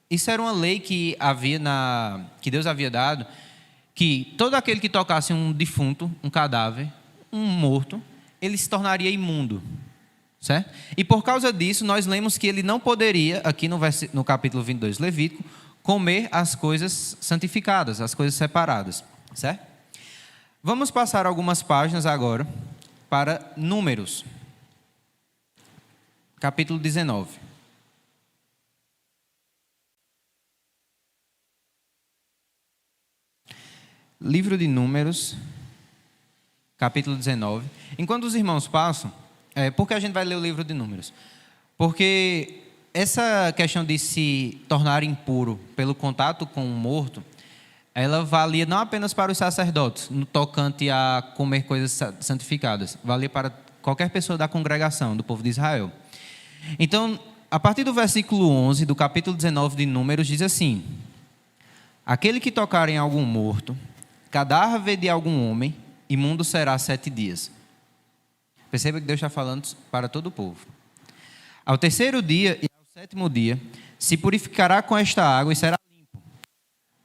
isso era uma lei que Deus havia dado, que todo aquele que tocasse um defunto, um cadáver, um morto, ele se tornaria imundo, certo? E por causa disso, nós lemos que ele não poderia, aqui no capítulo 22 Levítico, comer as coisas santificadas, as coisas separadas, certo? Vamos passar algumas páginas agora para Números, capítulo 19. Livro de Números, capítulo 19. Enquanto os irmãos passam, por que a gente vai ler o livro de Números? Porque essa questão de se tornar impuro pelo contato com um morto ela valia não apenas para os sacerdotes, no tocante a comer coisas santificadas, valia para qualquer pessoa da congregação, do povo de Israel. Então, a partir do versículo 11 do capítulo 19 de Números, diz assim: aquele que tocar em algum morto, cadáver de algum homem, imundo será 7 dias. Perceba que Deus está falando para todo o povo. Ao terceiro dia e ao 7º dia, se purificará com esta água e será limpo.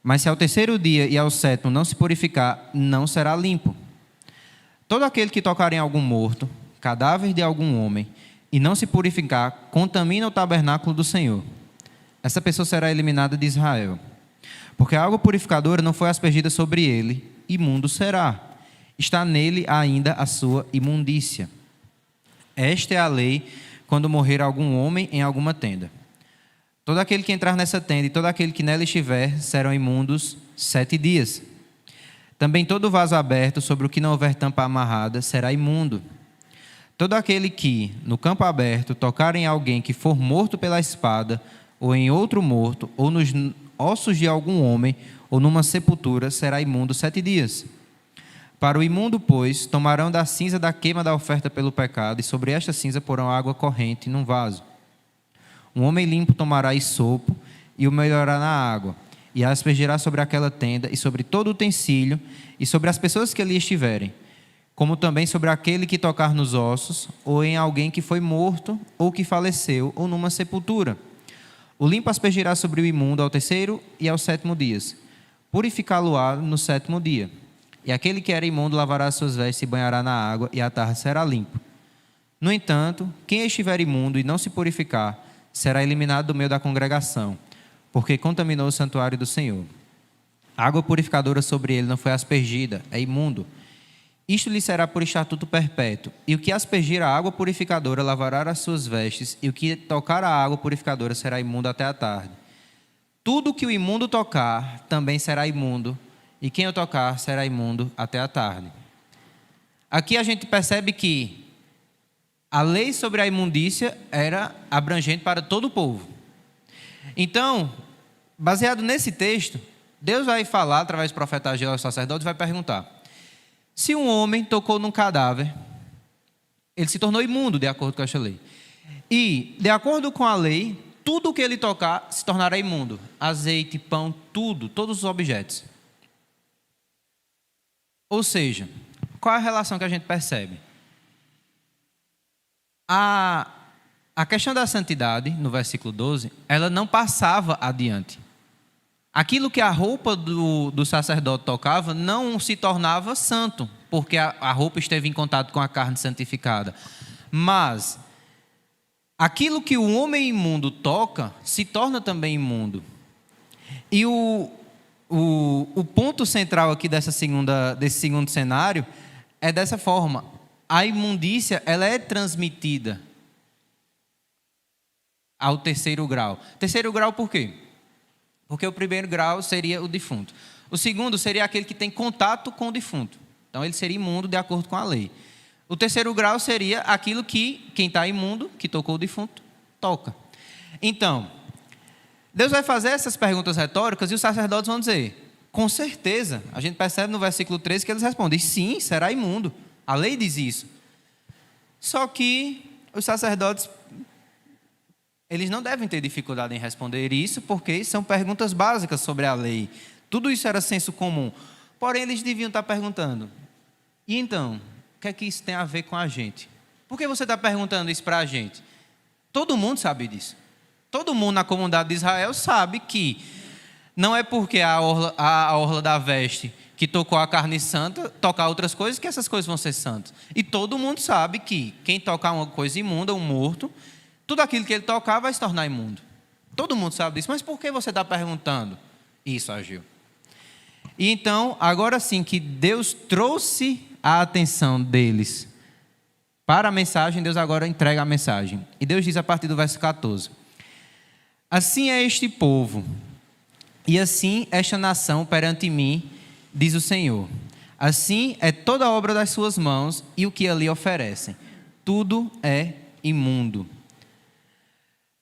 Mas se ao terceiro dia e ao 7º não se purificar, não será limpo. Todo aquele que tocar em algum morto, cadáver de algum homem, e não se purificar, contamina o tabernáculo do Senhor. Essa pessoa será eliminada de Israel. Porque a água purificadora não foi aspergida sobre ele, imundo será. Está nele ainda a sua imundícia. Esta é a lei quando morrer algum homem em alguma tenda. Todo aquele que entrar nessa tenda e todo aquele que nela estiver serão imundos 7 dias. Também todo vaso aberto sobre o que não houver tampa amarrada será imundo. Todo aquele que, no campo aberto, tocar em alguém que for morto pela espada, ou em outro morto, ou nos ossos de algum homem, ou numa sepultura, será imundo 7 dias. Para o imundo, pois, tomarão da cinza da queima da oferta pelo pecado, e sobre esta cinza porão água corrente num vaso. Um homem limpo tomará isopo, e o melhorará na água, e a aspergirá sobre aquela tenda, e sobre todo o utensílio, e sobre as pessoas que ali estiverem, como também sobre aquele que tocar nos ossos, ou em alguém que foi morto, ou que faleceu, ou numa sepultura. O limpo aspergirá sobre o imundo ao terceiro e ao 7º dias. Purificá-lo-á no 7º dia. E aquele que era imundo lavará as suas vestes e banhará na água, e à tarde será limpo. No entanto, quem estiver imundo e não se purificar, será eliminado do meio da congregação, porque contaminou o santuário do Senhor. A água purificadora sobre ele não foi aspergida, é imundo. Isto lhe será por estatuto perpétuo. E o que aspergir a água purificadora lavará as suas vestes, e o que tocar a água purificadora será imundo até a tarde. Tudo que o imundo tocar também será imundo, e quem o tocar será imundo até a tarde. Aqui a gente percebe que a lei sobre a imundícia era abrangente para todo o povo. Então, baseado nesse texto, Deus vai falar através do profeta Ageu aos sacerdotes e vai perguntar: se um homem tocou num cadáver, ele se tornou imundo de acordo com esta lei. E, de acordo com a lei, tudo que ele tocar se tornará imundo. Azeite, pão, tudo, todos os objetos. Ou seja, qual é a relação que a gente percebe? A questão da santidade, no versículo 12, ela não passava adiante. Aquilo que a roupa do sacerdote tocava não se tornava santo, porque a roupa esteve em contato com a carne santificada. Mas aquilo que o homem imundo toca se torna também imundo. E o ponto central aqui desse segundo cenário é dessa forma: a imundícia ela é transmitida ao terceiro grau. Terceiro grau por quê? Porque o primeiro grau seria o defunto. O segundo seria aquele que tem contato com o defunto. Então ele seria imundo de acordo com a lei. O terceiro grau seria aquilo que quem está imundo, que tocou o defunto, toca. Então, Deus vai fazer essas perguntas retóricas e os sacerdotes vão dizer: com certeza. A gente percebe no versículo 13 que eles respondem: sim, será imundo. A lei diz isso. Só que os sacerdotes, eles não devem ter dificuldade em responder isso, porque são perguntas básicas sobre a lei. Tudo isso era senso comum. Porém, eles deviam estar perguntando: e então, o que é que isso tem a ver com a gente? Por que você está perguntando isso para a gente? Todo mundo sabe disso. Todo mundo na comunidade de Israel sabe que não é porque a orla da veste que tocou a carne santa, tocar outras coisas, que essas coisas vão ser santas. E todo mundo sabe que quem tocar uma coisa imunda, um morto, tudo aquilo que ele tocar vai se tornar imundo. Todo mundo sabe disso. Mas por que você está perguntando isso, Ageu? E então, agora sim que Deus trouxe a atenção deles para a mensagem, Deus agora entrega a mensagem. E Deus diz a partir do verso 14: assim é este povo, e assim esta nação perante mim, diz o Senhor. Assim é toda a obra das suas mãos e o que ali oferecem. Tudo é imundo.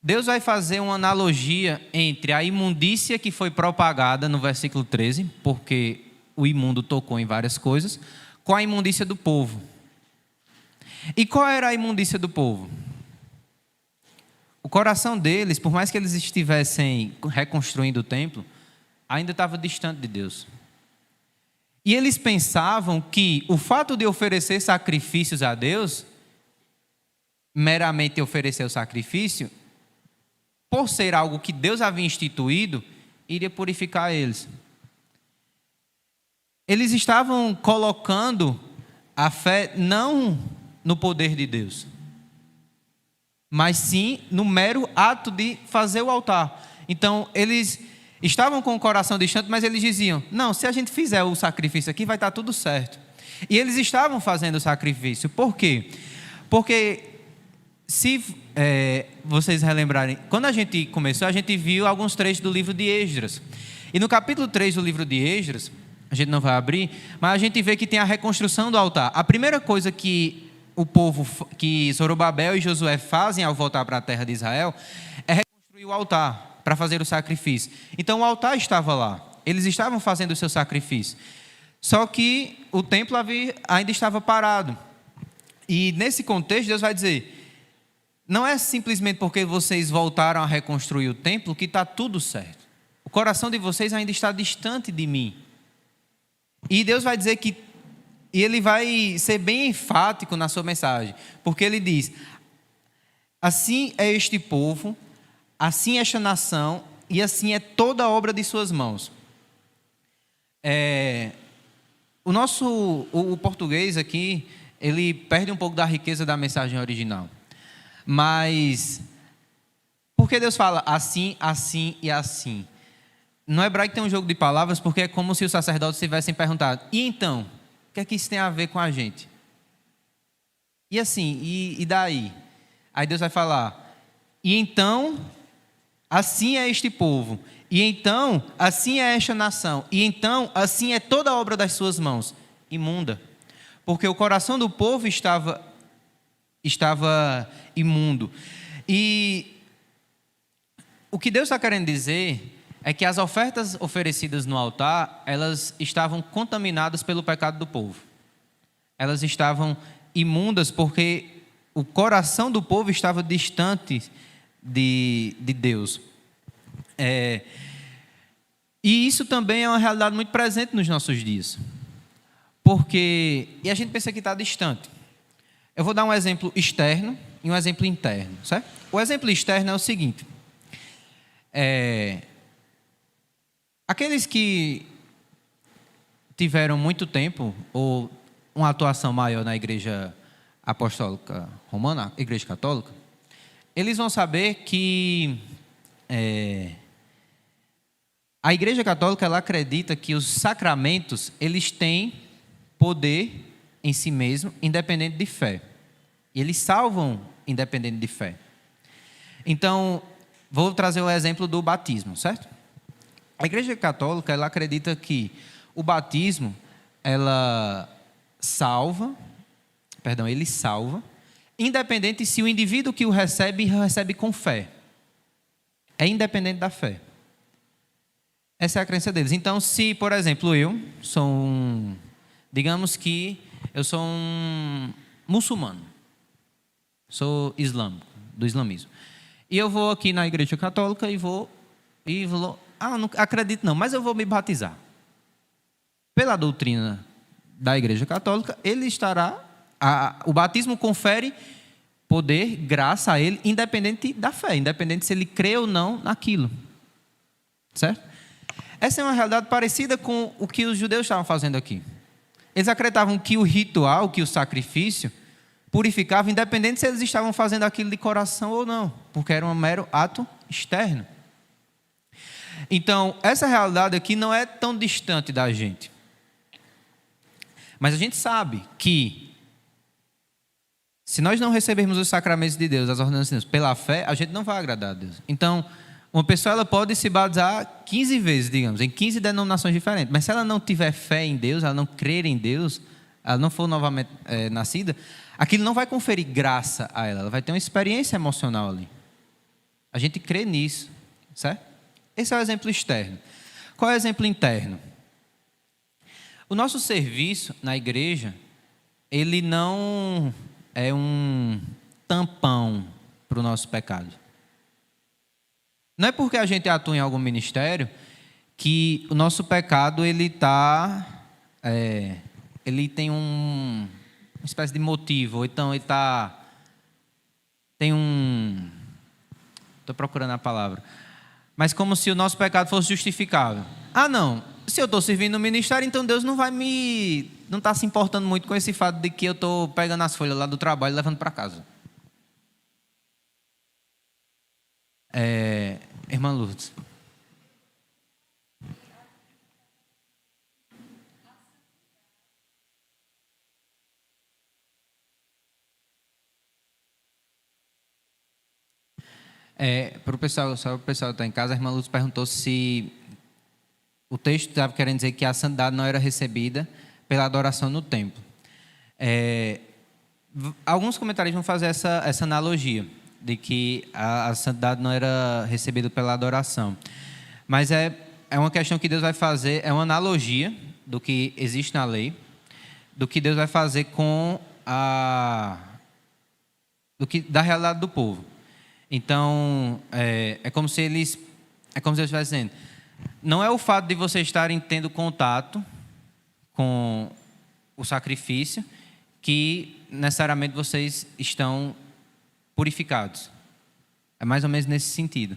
Deus vai fazer uma analogia entre a imundícia que foi propagada no versículo 13, porque o imundo tocou em várias coisas, com a imundícia do povo. E qual era a imundícia do povo? O coração deles, por mais que eles estivessem reconstruindo o templo, ainda estava distante de Deus. E eles pensavam que o fato de oferecer sacrifícios a Deus, meramente oferecer o sacrifício, por ser algo que Deus havia instituído, iria purificar eles. Eles estavam colocando a fé não no poder de Deus, mas sim no mero ato de fazer o altar. Então, eles estavam com o coração distante, mas eles diziam, não, se a gente fizer o sacrifício aqui, vai estar tudo certo. E eles estavam fazendo o sacrifício. Por quê? Porque, se vocês relembrarem, quando a gente começou, a gente viu alguns trechos do livro de Esdras. E no capítulo 3 do livro de Esdras, a gente não vai abrir, mas a gente vê que tem a reconstrução do altar. A primeira coisa que o povo, que Zorobabel e Josué fazem ao voltar para a terra de Israel, é reconstruir o altar para fazer o sacrifício. Então o altar estava lá, eles estavam fazendo o seu sacrifício. Só que o templo ainda estava parado. E nesse contexto, Deus vai dizer, não é simplesmente porque vocês voltaram a reconstruir o templo que está tudo certo. O coração de vocês ainda está distante de mim. E Deus vai dizer que, e Ele vai ser bem enfático na sua mensagem, porque Ele diz, assim é este povo, assim é esta nação, e assim é toda a obra de suas mãos. O português aqui, ele perde um pouco da riqueza da mensagem original. Mas, por que Deus fala assim, assim e assim? No hebraico tem um jogo de palavras, porque é como se os sacerdotes tivessem perguntado, e então, o que é que isso tem a ver com a gente? E assim, e daí? Aí Deus vai falar, e então, assim é este povo, e então, assim é esta nação, e então, assim é toda a obra das suas mãos, imunda. Porque o coração do povo estava imundo. E o que Deus está querendo dizer é que as ofertas oferecidas no altar, elas estavam contaminadas pelo pecado do povo. Elas estavam imundas porque o coração do povo estava distante de Deus. E isso também é uma realidade muito presente nos nossos dias. E a gente pensa que está distante. Eu vou dar um exemplo externo e um exemplo interno, certo? O exemplo externo é o seguinte. Aqueles que tiveram muito tempo ou uma atuação maior na Igreja Apostólica Romana, Igreja Católica, eles vão saber que a Igreja Católica ela acredita que os sacramentos eles têm poder em si mesmo, independente de fé. E eles salvam independente de fé. Então, vou trazer o exemplo do batismo, certo? A Igreja Católica, ela acredita que o batismo, ele salva, independente se o indivíduo que o recebe com fé. É independente da fé. Essa é a crença deles. Então, se, por exemplo, digamos que eu sou um muçulmano, sou islâmico, do islamismo, e eu vou aqui na Igreja Católica não acredito não, mas eu vou me batizar. Pela doutrina da Igreja Católica, o batismo confere poder, graça a ele, independente da fé, independente se ele crê ou não naquilo. Certo? Essa é uma realidade parecida com o que os judeus estavam fazendo aqui. Eles acreditavam que o ritual, que o sacrifício, purificava, independente se eles estavam fazendo aquilo de coração ou não, porque era um mero ato externo. Então, essa realidade aqui não é tão distante da gente. Mas a gente sabe que, se nós não recebermos os sacramentos de Deus, as ordenanças de Deus, pela fé, a gente não vai agradar a Deus. Então, uma pessoa ela pode se batizar 15 vezes, digamos, em 15 denominações diferentes, mas se ela não tiver fé em Deus, ela não crer em Deus, ela não for novamente nascida, aquilo não vai conferir graça a ela vai ter uma experiência emocional ali. A gente crê nisso, certo? Esse é o exemplo externo. Qual é o exemplo interno? O nosso serviço na igreja, ele não é um tampão para o nosso pecado. Não é porque a gente atua em algum ministério que o nosso pecado ele tem uma espécie de motivo, ou então ele tem um, estou procurando a palavra, mas como se o nosso pecado fosse justificável. Ah, não, se eu estou servindo no ministério, então Deus não está se importando muito com esse fato de que eu estou pegando as folhas lá do trabalho e levando para casa. Irmã Lourdes. Para o pessoal, só o pessoal que está em casa, a irmã Luz perguntou se o texto estava querendo dizer que a santidade não era recebida pela adoração no templo. Alguns comentários vão fazer essa analogia de que a santidade não era recebida pela adoração. Mas é uma questão que Deus vai fazer, é uma analogia do que existe na lei, do que Deus vai fazer com da realidade do povo. Então, é como se Deus estivesse dizendo, não é o fato de vocês estarem tendo contato com o sacrifício que necessariamente vocês estão purificados. É mais ou menos nesse sentido.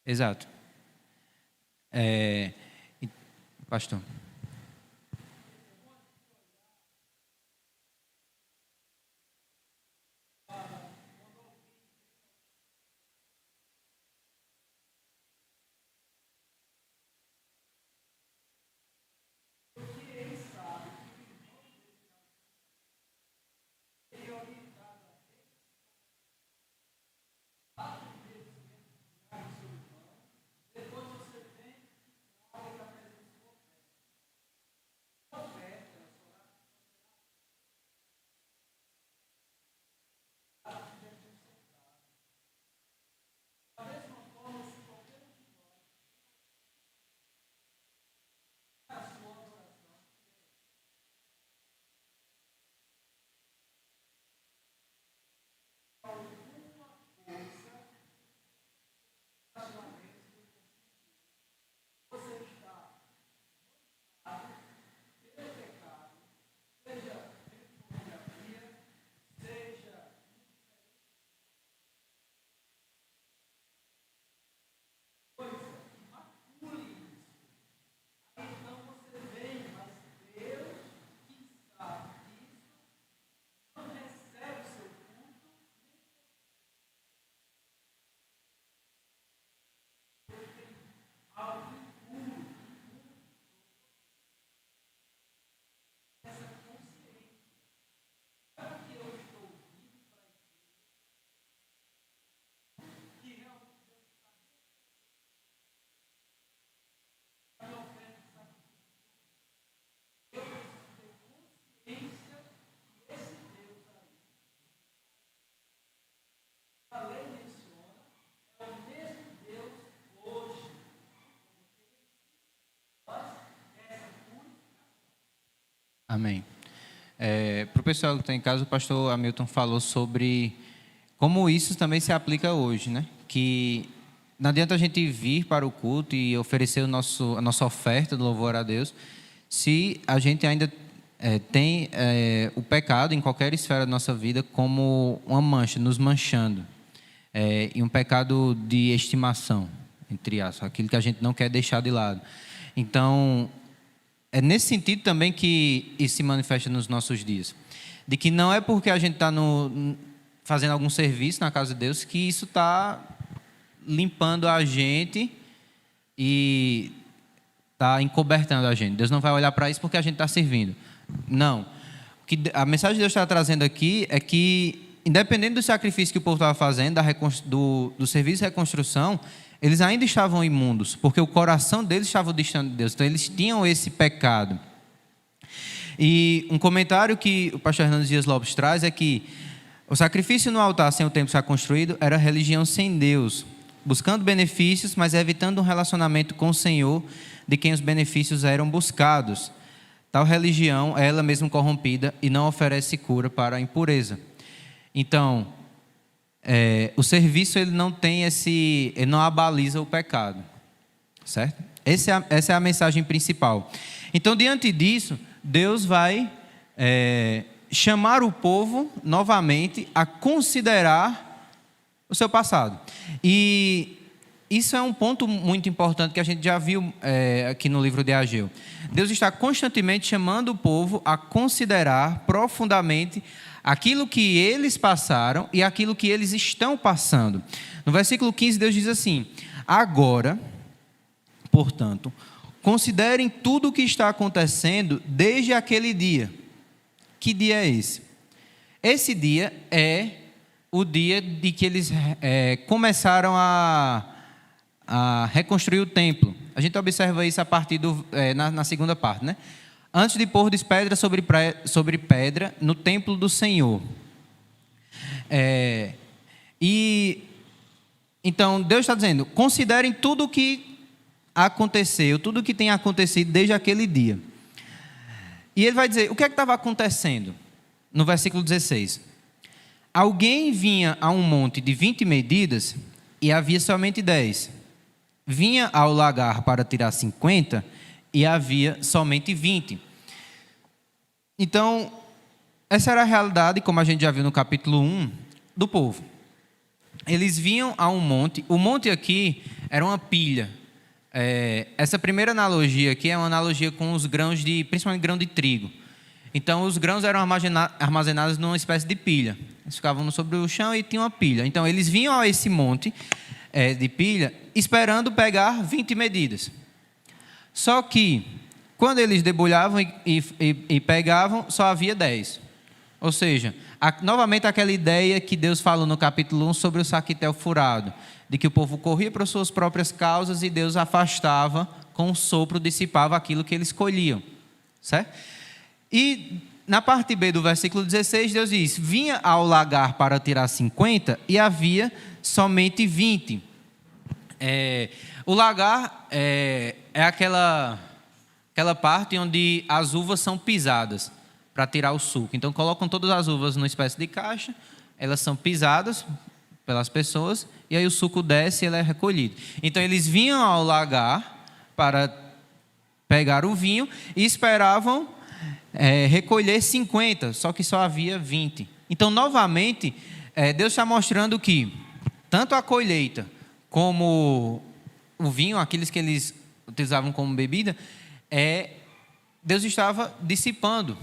Exato. Pastor. Amém. Para o pessoal que está em casa, o pastor Hamilton falou sobre como isso também se aplica hoje, né? Que não adianta a gente vir para o culto e oferecer a nossa oferta do louvor a Deus, se a gente ainda tem o pecado em qualquer esfera da nossa vida como uma mancha, nos manchando. E um pecado de estimação, entre aspas, aquilo que a gente não quer deixar de lado. Então, é nesse sentido também que isso se manifesta nos nossos dias. De que não é porque a gente está fazendo algum serviço na casa de Deus que isso está limpando a gente e está encobertando a gente. Deus não vai olhar para isso porque a gente está servindo. Não. A mensagem que Deus está trazendo aqui é que, independente do sacrifício que o povo estava fazendo, do serviço de reconstrução, eles ainda estavam imundos, porque o coração deles estava distante de Deus. Então, eles tinham esse pecado. E um comentário que o pastor Hernandes Dias Lopes traz é que o sacrifício no altar sem o templo estar construído era religião sem Deus, buscando benefícios, mas evitando um relacionamento com o Senhor, de quem os benefícios eram buscados. Tal religião é ela mesma corrompida e não oferece cura para a impureza. Então, o serviço ele não abaliza o pecado, certo? Essa é a mensagem principal. Então, diante disso, Deus vai chamar o povo novamente a considerar o seu passado. E isso é um ponto muito importante que a gente já viu aqui no livro de Ageu. Deus está constantemente chamando o povo a considerar profundamente aquilo que eles passaram e aquilo que eles estão passando. No versículo 15, Deus diz assim: agora, portanto, considerem tudo o que está acontecendo desde aquele dia. Que dia é esse? Esse dia é o dia de que eles começaram a reconstruir o templo. A gente observa isso a partir na segunda parte, né? Antes de pôr pedra sobre pedra no templo do Senhor. Então, Deus está dizendo, considerem tudo o que aconteceu, tudo o que tem acontecido desde aquele dia. E ele vai dizer, o que é que estava acontecendo? No versículo 16. Alguém vinha a um monte de 20 medidas e havia somente 10. Vinha ao lagar para tirar 50 e havia somente 20. Então, essa era a realidade, como a gente já viu no capítulo 1, do povo. Eles vinham a um monte. O monte aqui era uma pilha. Essa primeira analogia aqui é uma analogia com os grãos, principalmente grão de trigo. Então, os grãos eram armazenados numa espécie de pilha. Eles ficavam sobre o chão e tinha uma pilha. Então, eles vinham a esse monte de pilha esperando pegar 20 medidas. Só que, quando eles debulhavam e pegavam, só havia 10. Ou seja, novamente aquela ideia que Deus falou no capítulo 1 sobre o saquitel furado, de que o povo corria para suas próprias causas e Deus afastava, com um sopro, dissipava aquilo que eles colhiam. Certo? E na parte B do versículo 16, Deus diz, vinha ao lagar para tirar 50 e havia somente 20. O lagar é aquela parte onde as uvas são pisadas para tirar o suco. Então, colocam todas as uvas numa espécie de caixa, elas são pisadas pelas pessoas, e aí o suco desce e ele é recolhido. Então, eles vinham ao lagar para pegar o vinho e esperavam recolher 50, só que só havia 20. Então, novamente, Deus está mostrando que tanto a colheita como o vinho, aqueles que eles utilizavam como bebida, Deus estava dissipando.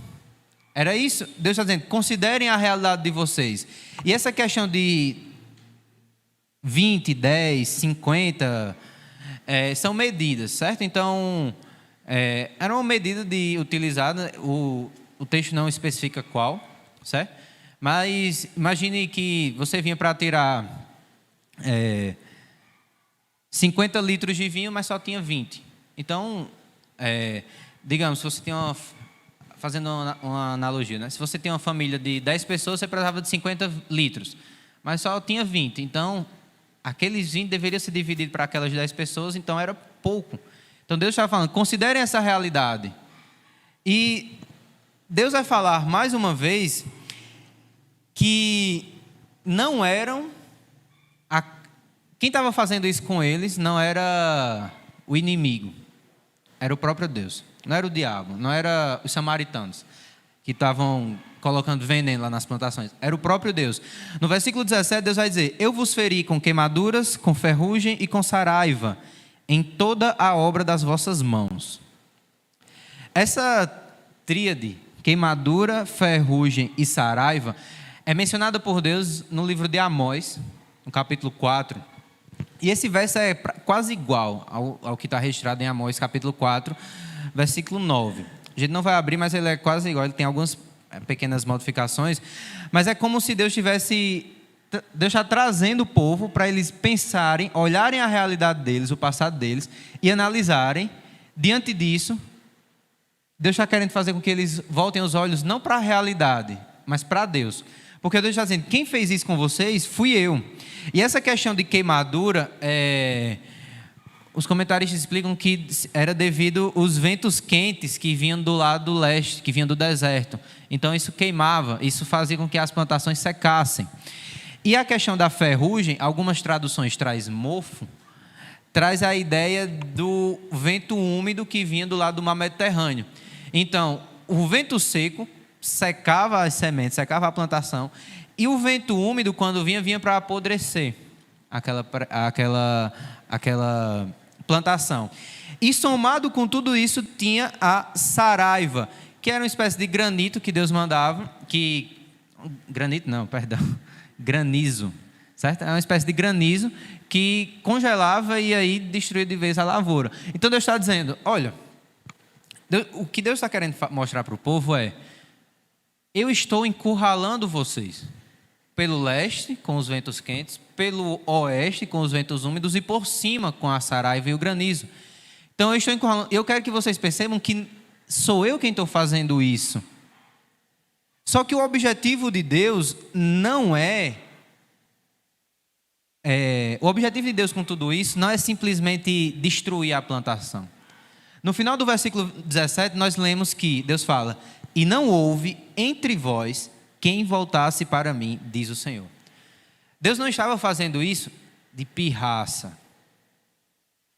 Era isso. Deus está dizendo, considerem a realidade de vocês. E essa questão de 20, 10, 50, são medidas, certo? Então, era uma medida utilizada, o texto não especifica qual, certo? Mas imagine que você vinha para tirar 50 litros de vinho, mas só tinha 20. Então, digamos, se você tem fazendo uma analogia, né? Se você tem uma família de 10 pessoas, você precisava de 50 litros, mas só tinha 20. Então, aqueles 20 deveriam ser divididos para aquelas 10 pessoas, então era pouco. Então, Deus está falando, considerem essa realidade. E Deus vai falar mais uma vez que não eram... Quem estava fazendo isso com eles não era o inimigo, era o próprio Deus. Não era o diabo, não era os samaritanos que estavam colocando veneno lá nas plantações. Era o próprio Deus. No versículo 17, Deus vai dizer, eu vos feri com queimaduras, com ferrugem e com saraiva, em toda a obra das vossas mãos. Essa tríade, queimadura, ferrugem e saraiva, é mencionada por Deus no livro de Amós, no capítulo 4. E esse verso é quase igual ao que está registrado em Amós, capítulo 4, versículo 9. A gente não vai abrir, mas ele é quase igual. Ele tem algumas pequenas modificações. Mas é como se Deus está trazendo o povo para eles pensarem, olharem a realidade deles, o passado deles, e analisarem, diante disso, Deus está querendo fazer com que eles voltem os olhos não para a realidade, mas para Deus. Porque Deus está dizendo, quem fez isso com vocês fui eu. E essa questão de queimadura, os comentaristas explicam que era devido aos ventos quentes que vinham do lado do leste, que vinham do deserto. Então isso queimava, isso fazia com que as plantações secassem. E a questão da ferrugem, algumas traduções traz mofo, traz a ideia do vento úmido que vinha do lado do mar Mediterrâneo. Então, o vento seco secava as sementes, secava a plantação, e o vento úmido, quando vinha para apodrecer aquela plantação. E somado com tudo isso, tinha a saraiva, que era uma espécie de granito que Deus mandava, granizo, certo? É uma espécie de granizo que congelava e aí destruía de vez a lavoura. Então Deus está dizendo, olha, o que Deus está querendo mostrar para o povo é, eu estou encurralando vocês pelo leste com os ventos quentes, pelo oeste com os ventos úmidos e por cima com a saraiva e o granizo. Então eu estou encurralando. Eu quero que vocês percebam que sou eu quem estou fazendo isso. Só que o objetivo de Deus não o objetivo de Deus com tudo isso não é simplesmente destruir a plantação. No final do versículo 17 nós lemos que Deus fala, e não houve entre vós quem voltasse para mim, diz o Senhor. Deus não estava fazendo isso de pirraça.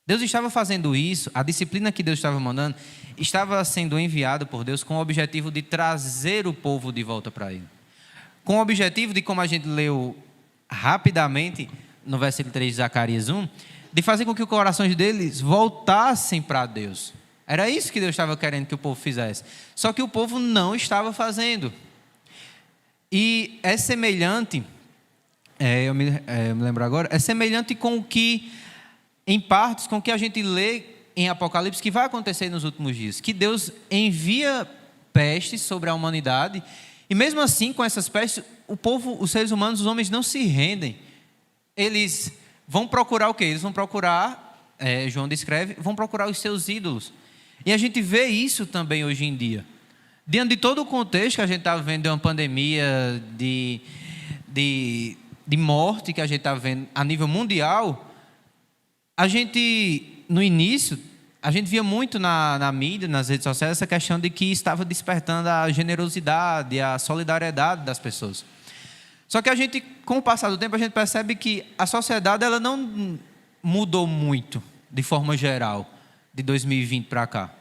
Deus estava fazendo isso, a disciplina que Deus estava mandando, estava sendo enviada por Deus com o objetivo de trazer o povo de volta para Ele. Com o objetivo de, como a gente leu rapidamente no versículo 3 de Zacarias 1, de fazer com que os corações deles voltassem para Deus. Era isso que Deus estava querendo que o povo fizesse. Só que o povo não estava fazendo. E é semelhante, eu me lembro agora, é semelhante com o que, em partes, com o que a gente lê em Apocalipse, que vai acontecer nos últimos dias. Que Deus envia pestes sobre a humanidade, e mesmo assim, com essas pestes, o povo, os seres humanos, os homens não se rendem. Eles vão procurar o quê? Eles vão procurar, João descreve, vão procurar os seus ídolos. E a gente vê isso também hoje em dia. Diante de todo o contexto que a gente está vendo de uma pandemia, de morte que a gente está vendo a nível mundial, a gente, no início, a gente via muito na mídia, nas redes sociais, essa questão de que estava despertando a generosidade, a solidariedade das pessoas. Só que a gente, com o passar do tempo, a gente percebe que a sociedade ela não mudou muito, de forma geral, de 2020 para cá.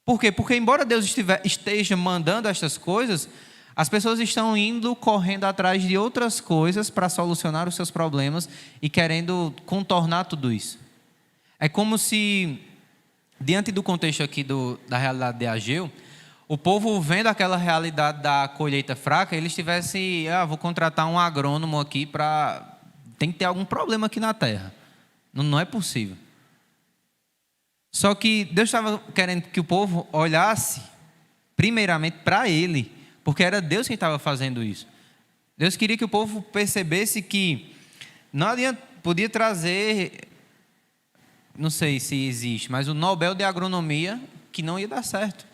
Por quê? Porque embora Deus esteja mandando estas coisas, as pessoas estão indo, correndo atrás de outras coisas para solucionar os seus problemas e querendo contornar tudo isso. É como se, diante do contexto aqui da realidade de Ageu, o povo vendo aquela realidade da colheita fraca, eles tivessem, vou contratar um agrônomo aqui para... Tem que ter algum problema aqui na terra. Não é possível. Só que Deus estava querendo que o povo olhasse primeiramente para Ele, porque era Deus quem estava fazendo isso. Deus queria que o povo percebesse que não adianta, podia trazer, não sei se existe, mas o Nobel de Agronomia que não ia dar certo.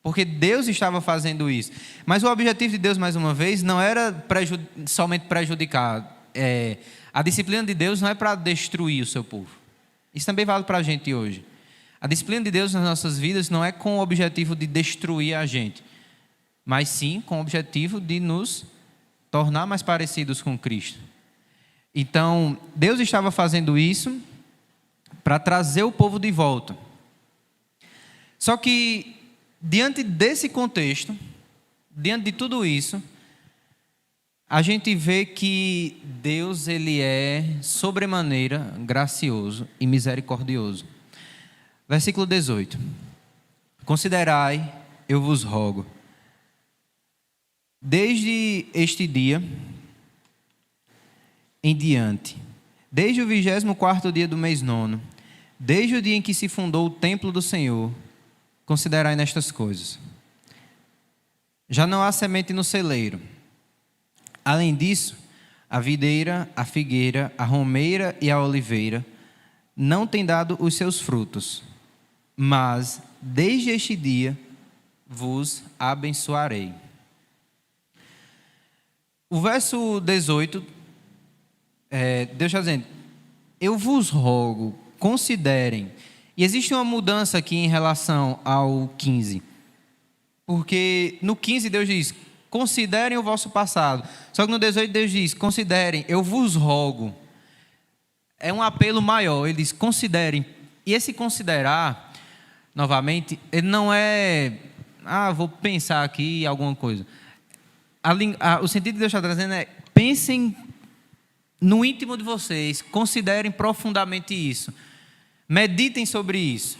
Porque Deus estava fazendo isso. Mas o objetivo de Deus, mais uma vez, não era somente prejudicar. A disciplina de Deus não é para destruir o seu povo. Isso também vale para a gente hoje. A disciplina de Deus nas nossas vidas não é com o objetivo de destruir a gente, mas sim com o objetivo de nos tornar mais parecidos com Cristo. Então, Deus estava fazendo isso para trazer o povo de volta. Só que, diante desse contexto, diante de tudo isso, a gente vê que Deus ele é sobremaneira gracioso e misericordioso. Versículo 18. Considerai, eu vos rogo, desde este dia em diante, desde o 24º dia do mês 9, desde o dia em que se fundou o templo do Senhor, considerai nestas coisas. Já não há semente no celeiro. Além disso, a videira, a figueira, a romeira e a oliveira não têm dado os seus frutos. Mas desde este dia vos abençoarei. O verso 18, Deus está dizendo, eu vos rogo, considerem. E existe uma mudança aqui em relação ao 15. Porque no 15 Deus diz, considerem o vosso passado. Só que no 18 Deus diz, considerem, eu vos rogo. É um apelo maior, ele diz, considerem. E esse considerar, novamente, ele não é, vou pensar aqui alguma coisa. O sentido que Deus está trazendo é, pensem no íntimo de vocês, considerem profundamente isso. Meditem sobre isso.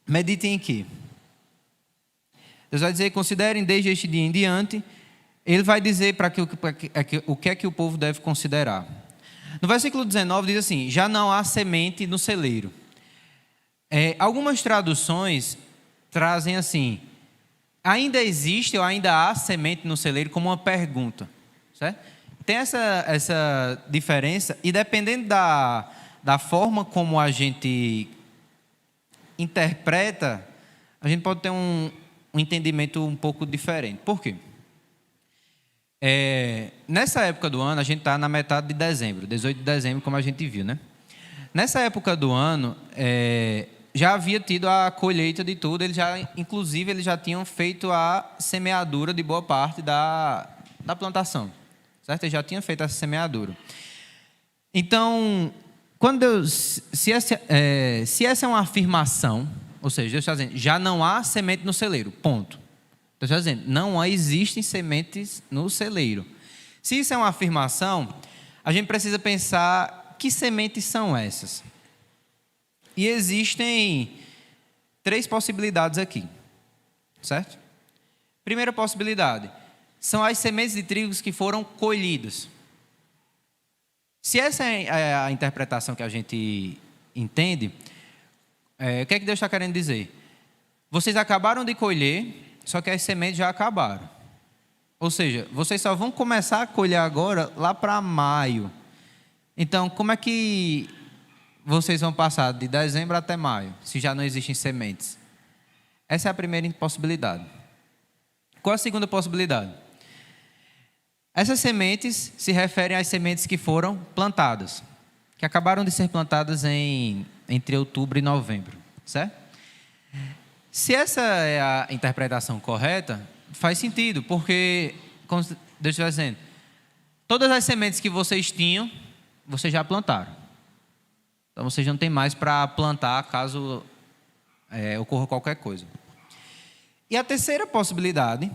Meditem em quê? Deus vai dizer, considerem desde este dia em diante. Ele vai dizer o que é que o povo deve considerar. No versículo 19 diz assim, já não há semente no celeiro. Algumas traduções trazem assim, ainda existe ou ainda há semente no celeiro, como uma pergunta, certo? Tem essa diferença, e dependendo da forma como a gente interpreta, a gente pode ter um entendimento um pouco diferente. Por quê? Nessa época do ano, a gente está na metade de dezembro, 18 de dezembro, como a gente viu, né? Nessa época do ano, já havia tido a colheita de tudo, inclusive eles já tinham feito a semeadura de boa parte da plantação, certo? Eles já tinham feito essa semeadura. Então, se essa é uma afirmação, ou seja, Deus está dizendo, já não há semente no celeiro, ponto. Deus está dizendo, não existem sementes no celeiro. Se isso é uma afirmação, a gente precisa pensar que sementes são essas. E existem 3 possibilidades aqui, certo? Primeira possibilidade, são as sementes de trigo que foram colhidas. Se essa é a interpretação que a gente entende, o que é que Deus está querendo dizer? Vocês acabaram de colher, só que as sementes já acabaram. Ou seja, vocês só vão começar a colher agora lá para maio. Então, como é que vocês vão passar de dezembro até maio, se já não existem sementes? Essa é a primeira possibilidade. Qual a segunda possibilidade? Essas sementes se referem às sementes que foram plantadas, que acabaram de ser plantadas entre outubro e novembro, certo? Se essa é a interpretação correta, faz sentido, porque, como Deus está dizendo, todas as sementes que vocês tinham, vocês já plantaram. Então, vocês não têm mais para plantar caso ocorra qualquer coisa. E a terceira possibilidade,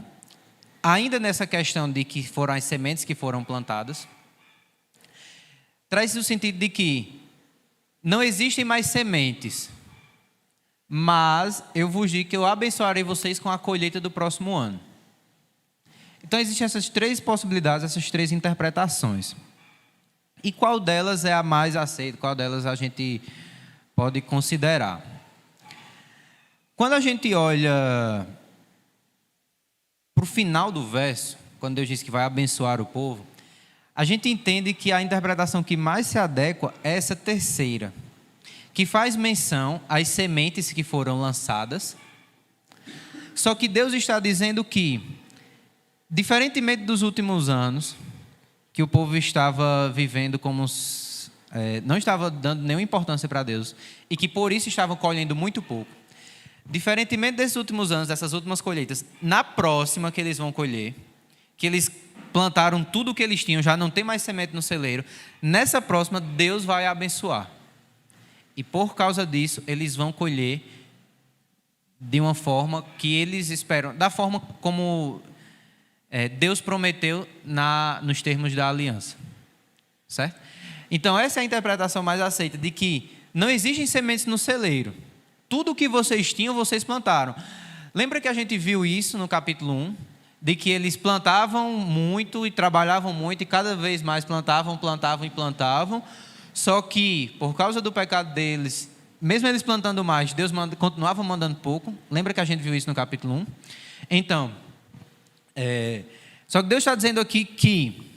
ainda nessa questão de que foram as sementes que foram plantadas, traz o sentido de que não existem mais sementes, mas eu vos digo que eu abençoarei vocês com a colheita do próximo ano. Então, existem essas 3 possibilidades, essas 3 interpretações. E qual delas é a mais aceita? Qual delas a gente pode considerar? Quando a gente olha para o final do verso, quando Deus diz que vai abençoar o povo, a gente entende que a interpretação que mais se adequa é essa terceira, que faz menção às sementes que foram lançadas. Só que Deus está dizendo que, diferentemente dos últimos anos, que o povo estava vivendo como não estava dando nenhuma importância para Deus, e que por isso estavam colhendo muito pouco. Diferentemente desses últimos anos, dessas últimas colheitas, na próxima que eles vão colher, que eles plantaram tudo o que eles tinham, já não tem mais semente no celeiro, nessa próxima Deus vai abençoar. E por causa disso, eles vão colher de uma forma que eles esperam, da forma como Deus prometeu nos termos da aliança. Certo? Então, essa é a interpretação mais aceita, de que não existem sementes no celeiro. Tudo o que vocês tinham, vocês plantaram. Lembra que a gente viu isso no capítulo 1? De que eles plantavam muito e trabalhavam muito, e cada vez mais plantavam e plantavam. Só que, por causa do pecado deles, mesmo eles plantando mais, Deus continuava mandando pouco. Lembra que a gente viu isso no capítulo 1? Então, só que Deus está dizendo aqui que,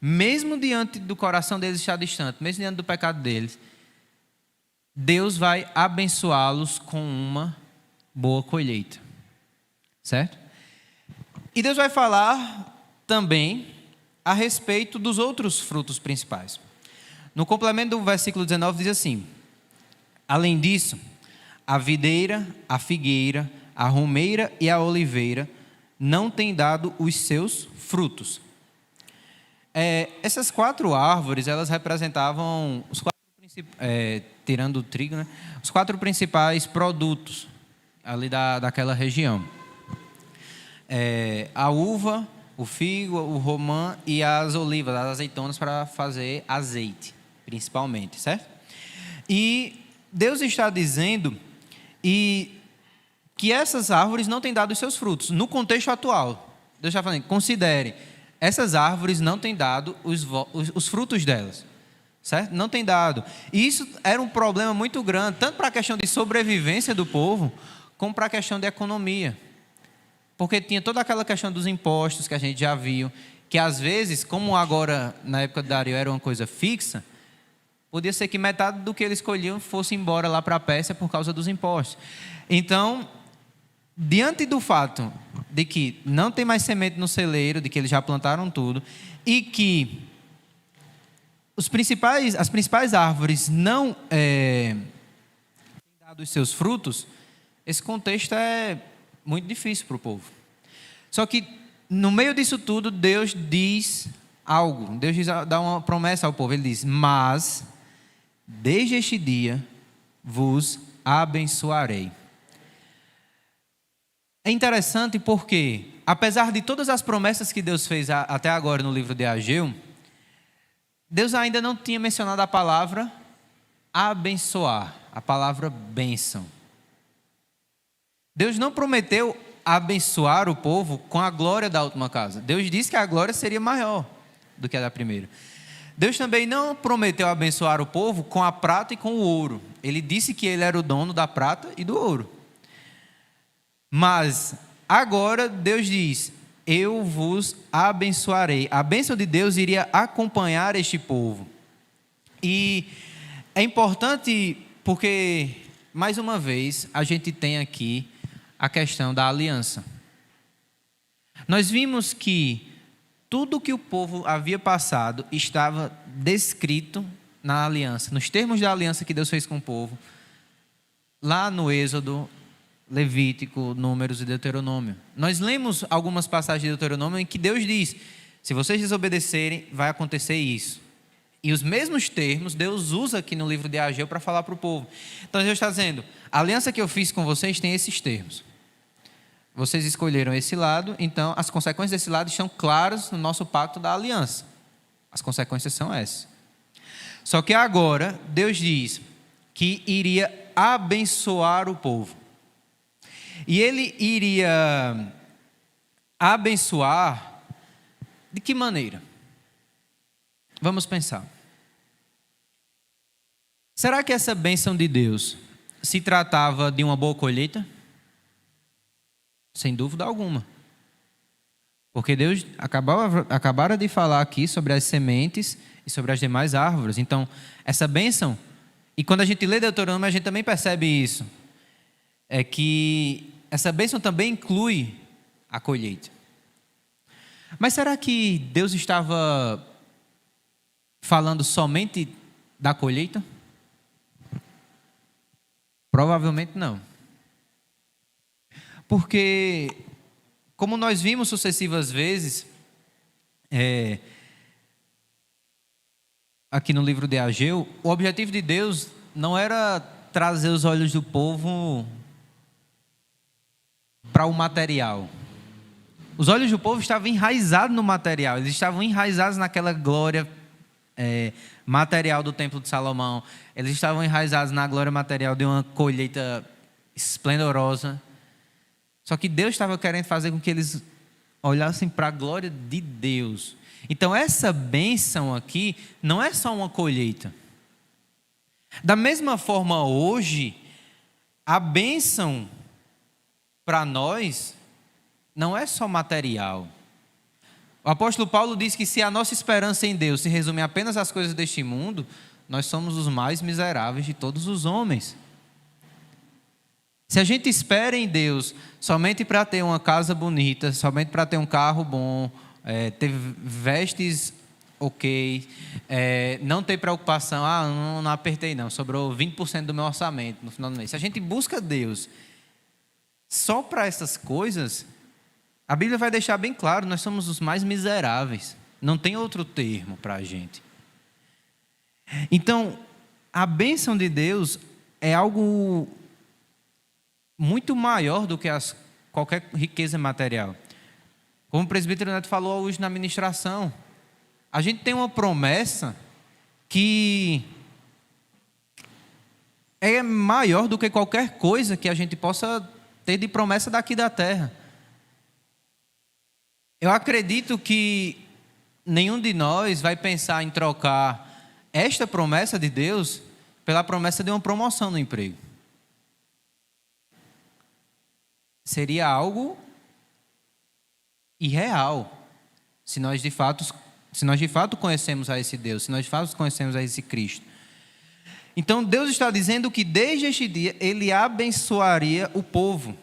mesmo diante do coração deles estar distante, mesmo diante do pecado deles, Deus vai abençoá-los com uma boa colheita, certo? E Deus vai falar também a respeito dos outros frutos principais. No complemento do versículo 19 diz assim: além disso, a videira, a figueira, a romeira e a oliveira não têm dado os seus frutos. Essas 4 árvores, elas representavam os 4 tirando o trigo, né? Os 4 principais produtos ali daquela região. A uva, o figo, o romã e as olivas, as azeitonas para fazer azeite, principalmente, certo? E Deus está dizendo que essas árvores não têm dado os seus frutos. No contexto atual, Deus está falando, considere, essas árvores não têm dado os frutos delas, certo? Não têm dado. E isso era um problema muito grande, tanto para a questão de sobrevivência do povo, como para a questão de economia. Porque tinha toda aquela questão dos impostos que a gente já viu, que às vezes, como agora na época de Dario era uma coisa fixa, podia ser que metade do que eles escolhiam fosse embora lá para a Pérsia por causa dos impostos. Então, diante do fato de que não tem mais semente no celeiro, de que eles já plantaram tudo, e que as principais árvores não têm dado os seus frutos, esse contexto é muito difícil para o povo. Só que, no meio disso tudo, Deus diz algo. Deus dá uma promessa ao povo. Ele diz: mas, desde este dia, vos abençoarei. É interessante porque, apesar de todas as promessas que Deus fez até agora no livro de Ageu, Deus ainda não tinha mencionado a palavra abençoar, a palavra bênção. Deus não prometeu abençoar o povo com a glória da última casa. Deus disse que a glória seria maior do que a da primeira. Deus também não prometeu abençoar o povo com a prata e com o ouro. Ele disse que ele era o dono da prata e do ouro. Mas agora Deus diz: eu vos abençoarei. A bênção de Deus iria acompanhar este povo. E é importante porque, mais uma vez, a gente tem aqui a questão da aliança. Nós vimos que tudo que o povo havia passado estava descrito na aliança, nos termos da aliança que Deus fez com o povo, lá no Êxodo, Levítico, Números e Deuteronômio. Nós lemos algumas passagens de Deuteronômio em que Deus diz: se vocês desobedecerem, vai acontecer isso. E os mesmos termos Deus usa aqui no livro de Ageu para falar para o povo. Então Deus está dizendo: a aliança que eu fiz com vocês tem esses termos. Vocês escolheram esse lado, então as consequências desse lado estão claras no nosso pacto da aliança. As consequências são essas. Só que agora Deus diz que iria abençoar o povo. E ele iria abençoar de que maneira? Vamos pensar. Será que essa bênção de Deus se tratava de uma boa colheita? Sem dúvida alguma. Porque Deus acabara de falar aqui sobre as sementes e sobre as demais árvores. Então, essa bênção, e quando a gente lê Deuteronômio, a gente também percebe isso, é que essa bênção também inclui a colheita. Mas será que Deus estava falando somente da colheita? Provavelmente não. Porque, como nós vimos sucessivas vezes, aqui no livro de Ageu, o objetivo de Deus não era trazer os olhos do povo para o material. Os olhos do povo estavam enraizados no material, eles estavam enraizados naquela glória material do templo de Salomão, eles estavam enraizados na glória material de uma colheita esplendorosa. Só que Deus estava querendo fazer com que eles olhassem para a glória de Deus. Então essa bênção aqui não é só uma colheita. Da mesma forma hoje, a bênção para nós não é só material. O apóstolo Paulo diz que se a nossa esperança em Deus se resume apenas às coisas deste mundo, nós somos os mais miseráveis de todos os homens. Se a gente espera em Deus somente para ter uma casa bonita, somente para ter um carro bom, ter vestes ok, não ter preocupação, não apertei não, sobrou 20% do meu orçamento no final do mês. Se a gente busca Deus só para essas coisas, a Bíblia vai deixar bem claro, nós somos os mais miseráveis. Não tem outro termo para a gente. Então, a bênção de Deus é algo muito maior do que qualquer riqueza material. Como o presbítero Neto falou hoje na ministração, a gente tem uma promessa que é maior do que qualquer coisa que a gente possa ter de promessa daqui da terra. Eu acredito que nenhum de nós vai pensar em trocar esta promessa de Deus pela promessa de uma promoção no emprego. Seria algo irreal se nós de fato conhecemos a esse Deus, se nós de fato conhecemos a esse Cristo. Então Deus está dizendo que desde este dia Ele abençoaria o povo.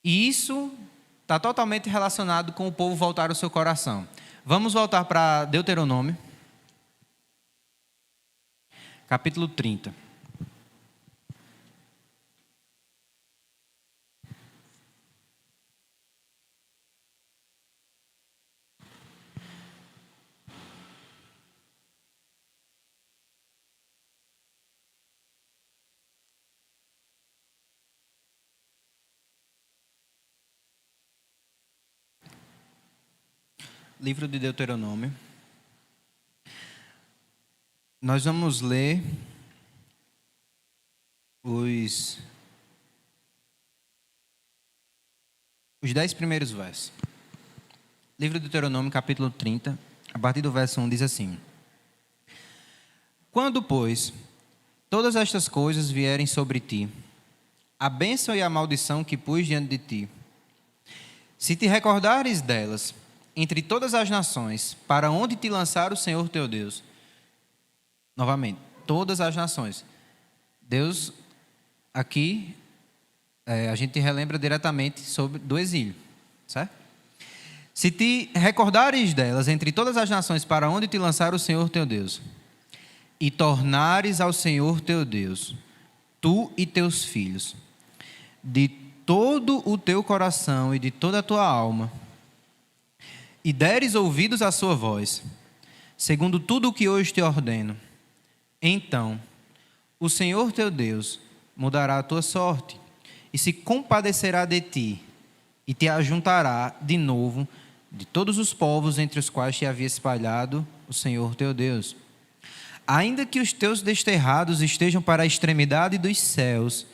E isso está totalmente relacionado com o povo voltar o seu coração. Vamos voltar para Deuteronômio, capítulo 30. Livro de Deuteronômio. Nós vamos ler os 10 primeiros versos. Livro de Deuteronômio, capítulo 30, a partir do verso 1, diz assim: Quando, pois, todas estas coisas vierem sobre ti, a bênção e a maldição que pus diante de ti, se te recordares delas, entre todas as nações, para onde te lançar o Senhor teu Deus. Novamente, todas as nações. Deus, aqui, a gente relembra diretamente do exílio, certo? Se te recordares delas, entre todas as nações, para onde te lançar o Senhor teu Deus, e tornares ao Senhor teu Deus, tu e teus filhos, de todo o teu coração e de toda a tua alma, e deres ouvidos à sua voz, segundo tudo o que hoje te ordeno, então o Senhor teu Deus mudará a tua sorte, e se compadecerá de ti, e te ajuntará de novo de todos os povos entre os quais te havia espalhado o Senhor teu Deus. Ainda que os teus desterrados estejam para a extremidade dos céus,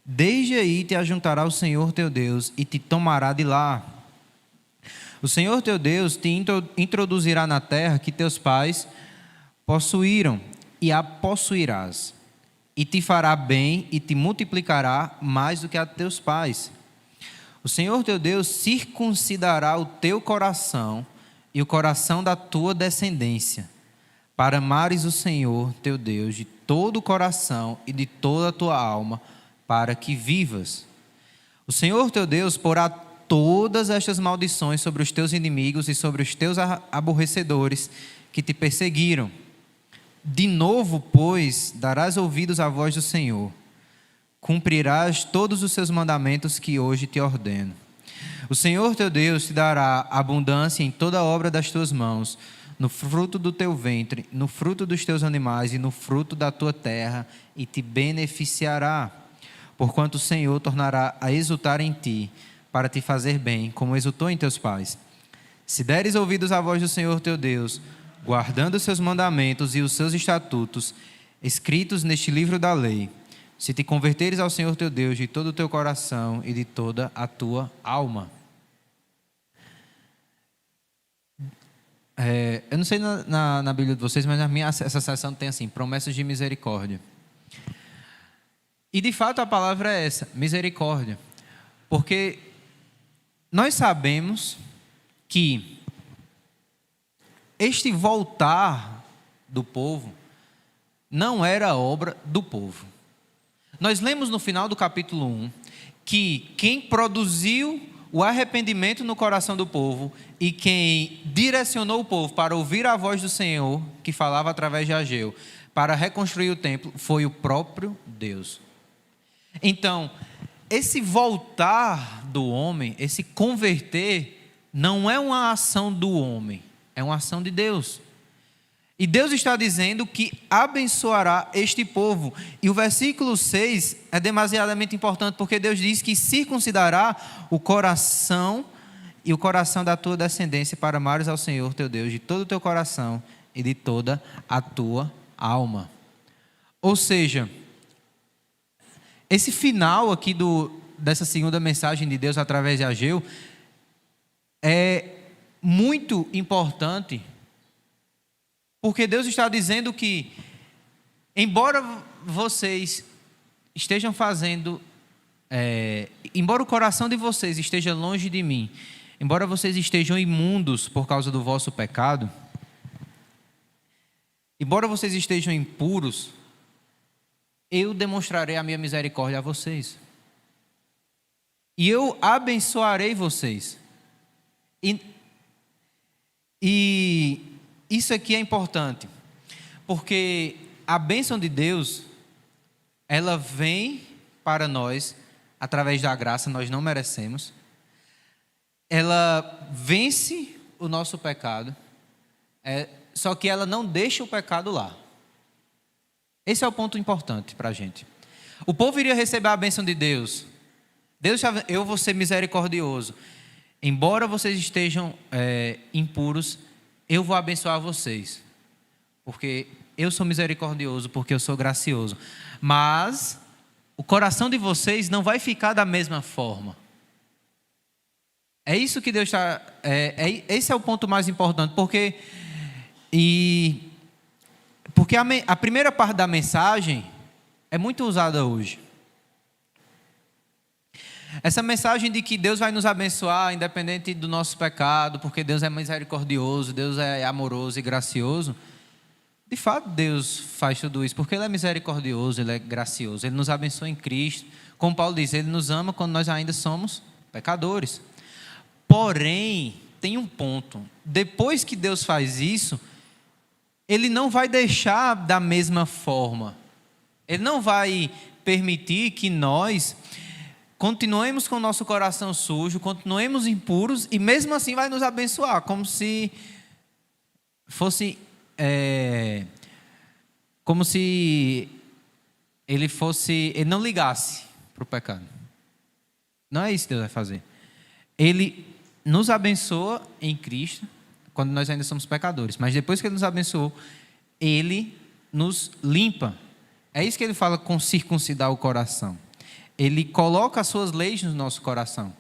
desde aí te ajuntará o Senhor teu Deus, e te tomará de lá. O Senhor teu Deus te introduzirá na terra que teus pais possuíram, e a possuirás, e te fará bem e te multiplicará mais do que a teus pais. O Senhor teu Deus circuncidará o teu coração e o coração da tua descendência, para amares o Senhor teu Deus de todo o coração e de toda a tua alma, para que vivas. O Senhor teu Deus porá todas estas maldições sobre os teus inimigos e sobre os teus aborrecedores que te perseguiram. De novo, pois, darás ouvidos à voz do Senhor, cumprirás todos os seus mandamentos que hoje te ordeno. O Senhor teu Deus te dará abundância em toda a obra das tuas mãos, no fruto do teu ventre, no fruto dos teus animais e no fruto da tua terra, e te beneficiará, porquanto o Senhor tornará a exultar em ti, para te fazer bem, como exultou em teus pais. Se deres ouvidos à voz do Senhor teu Deus, guardando os seus mandamentos e os seus estatutos, escritos neste livro da lei, se te converteres ao Senhor teu Deus de todo o teu coração e de toda a tua alma. Eu não sei na Bíblia de vocês, mas na minha essa seção tem assim, promessas de misericórdia. E de fato a palavra é essa, misericórdia. Porque nós sabemos que este voltar do povo não era obra do povo. Nós lemos no final do capítulo 1 que quem produziu o arrependimento no coração do povo e quem direcionou o povo para ouvir a voz do Senhor, que falava através de Ageu, para reconstruir o templo, foi o próprio Deus. Então, esse voltar do homem, esse converter, não é uma ação do homem, é uma ação de Deus. E Deus está dizendo que abençoará este povo. E o versículo 6 é demasiadamente importante, porque Deus diz que circuncidará o coração e o coração da tua descendência para amares ao Senhor teu Deus de todo o teu coração e de toda a tua alma. Ou seja, esse final aqui dessa segunda mensagem de Deus através de Ageu é muito importante, porque Deus está dizendo que, embora vocês estejam fazendo, embora o coração de vocês esteja longe de mim, embora vocês estejam imundos por causa do vosso pecado, embora vocês estejam impuros, eu demonstrarei a minha misericórdia a vocês. E eu abençoarei vocês. E isso aqui é importante, porque a bênção de Deus, ela vem para nós através da graça, nós não merecemos. Ela vence o nosso pecado, só que ela não deixa o pecado lá. Esse é o ponto importante para a gente. O povo iria receber a bênção de Deus. Eu vou ser misericordioso. Embora vocês estejam impuros, eu vou abençoar vocês, porque eu sou misericordioso, porque eu sou gracioso. Mas o coração de vocês não vai ficar da mesma forma. É isso que Deus está... esse é o ponto mais importante, porque a primeira parte da mensagem é muito usada hoje. Essa mensagem de que Deus vai nos abençoar independente do nosso pecado, porque Deus é misericordioso, Deus é amoroso e gracioso. De fato, Deus faz tudo isso porque Ele é misericordioso, Ele é gracioso. Ele nos abençoa em Cristo. Como Paulo diz, Ele nos ama quando nós ainda somos pecadores. Porém, tem um ponto. Depois que Deus faz isso, Ele não vai deixar da mesma forma. Ele não vai permitir que nós continuemos com o nosso coração sujo, continuemos impuros, e mesmo assim vai nos abençoar, como se fosse, como se ele não ligasse para o pecado. Não é isso que Deus vai fazer. Ele nos abençoa em Cristo, quando nós ainda somos pecadores, mas depois que Ele nos abençoou, Ele nos limpa. É isso que Ele fala com circuncidar o coração. Ele coloca as suas leis no nosso coração.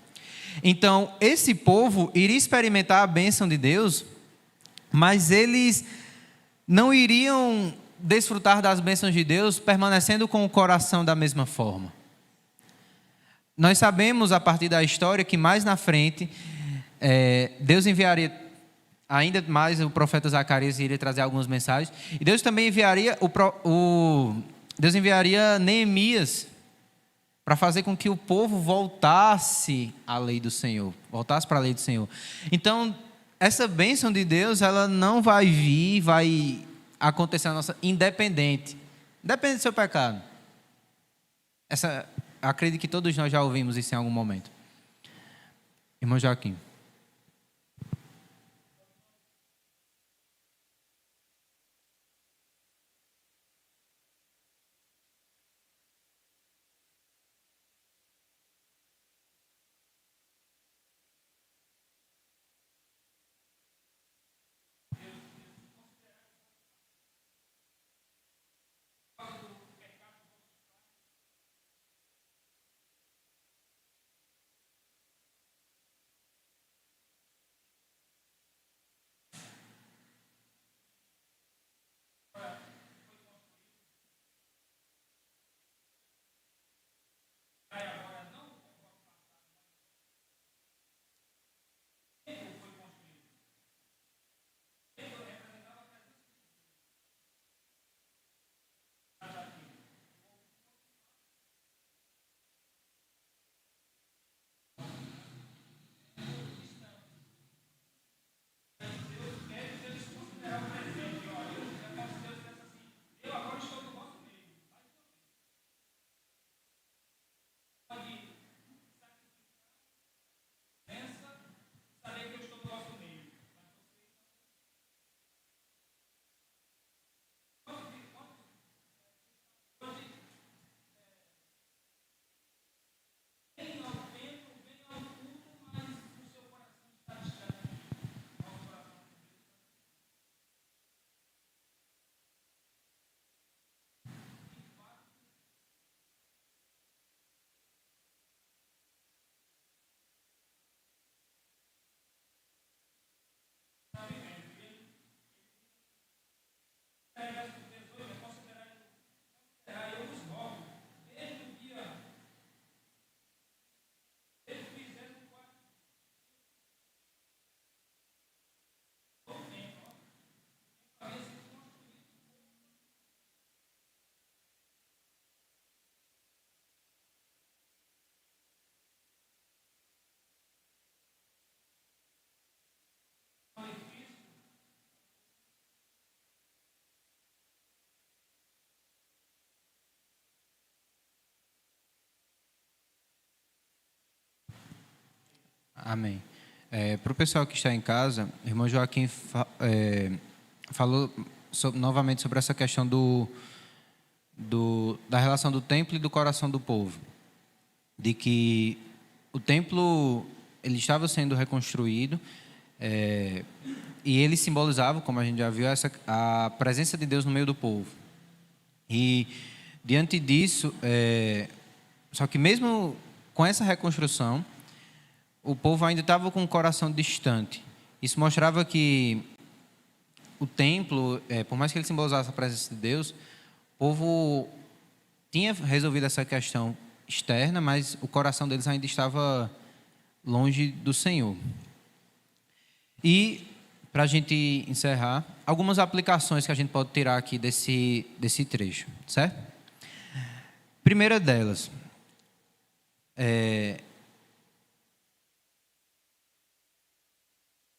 Então, esse povo iria experimentar a bênção de Deus, mas eles não iriam desfrutar das bênçãos de Deus permanecendo com o coração da mesma forma. Nós sabemos, a partir da história, que mais na frente, Deus enviaria ainda mais o profeta Zacarias, iria trazer algumas mensagens, e Deus também enviaria Deus enviaria Neemias para fazer com que o povo voltasse à lei do Senhor, voltasse para a lei do Senhor. Então, essa bênção de Deus, ela não vai vir, vai acontecer na nossa independente do seu pecado. Acredito que todos nós já ouvimos isso em algum momento. Irmão Joaquim. Amém. Para o pessoal que está em casa, o irmão Joaquim falou novamente sobre essa questão da relação do templo e do coração do povo. De que o templo ele estava sendo reconstruído e ele simbolizava, como a gente já viu, a presença de Deus no meio do povo. E diante disso, só que mesmo com essa reconstrução, o povo ainda estava com o coração distante. Isso mostrava que o templo, por mais que ele simbolizasse a presença de Deus, o povo tinha resolvido essa questão externa, mas o coração deles ainda estava longe do Senhor. E, para a gente encerrar, algumas aplicações que a gente pode tirar aqui desse trecho, certo? Primeira delas,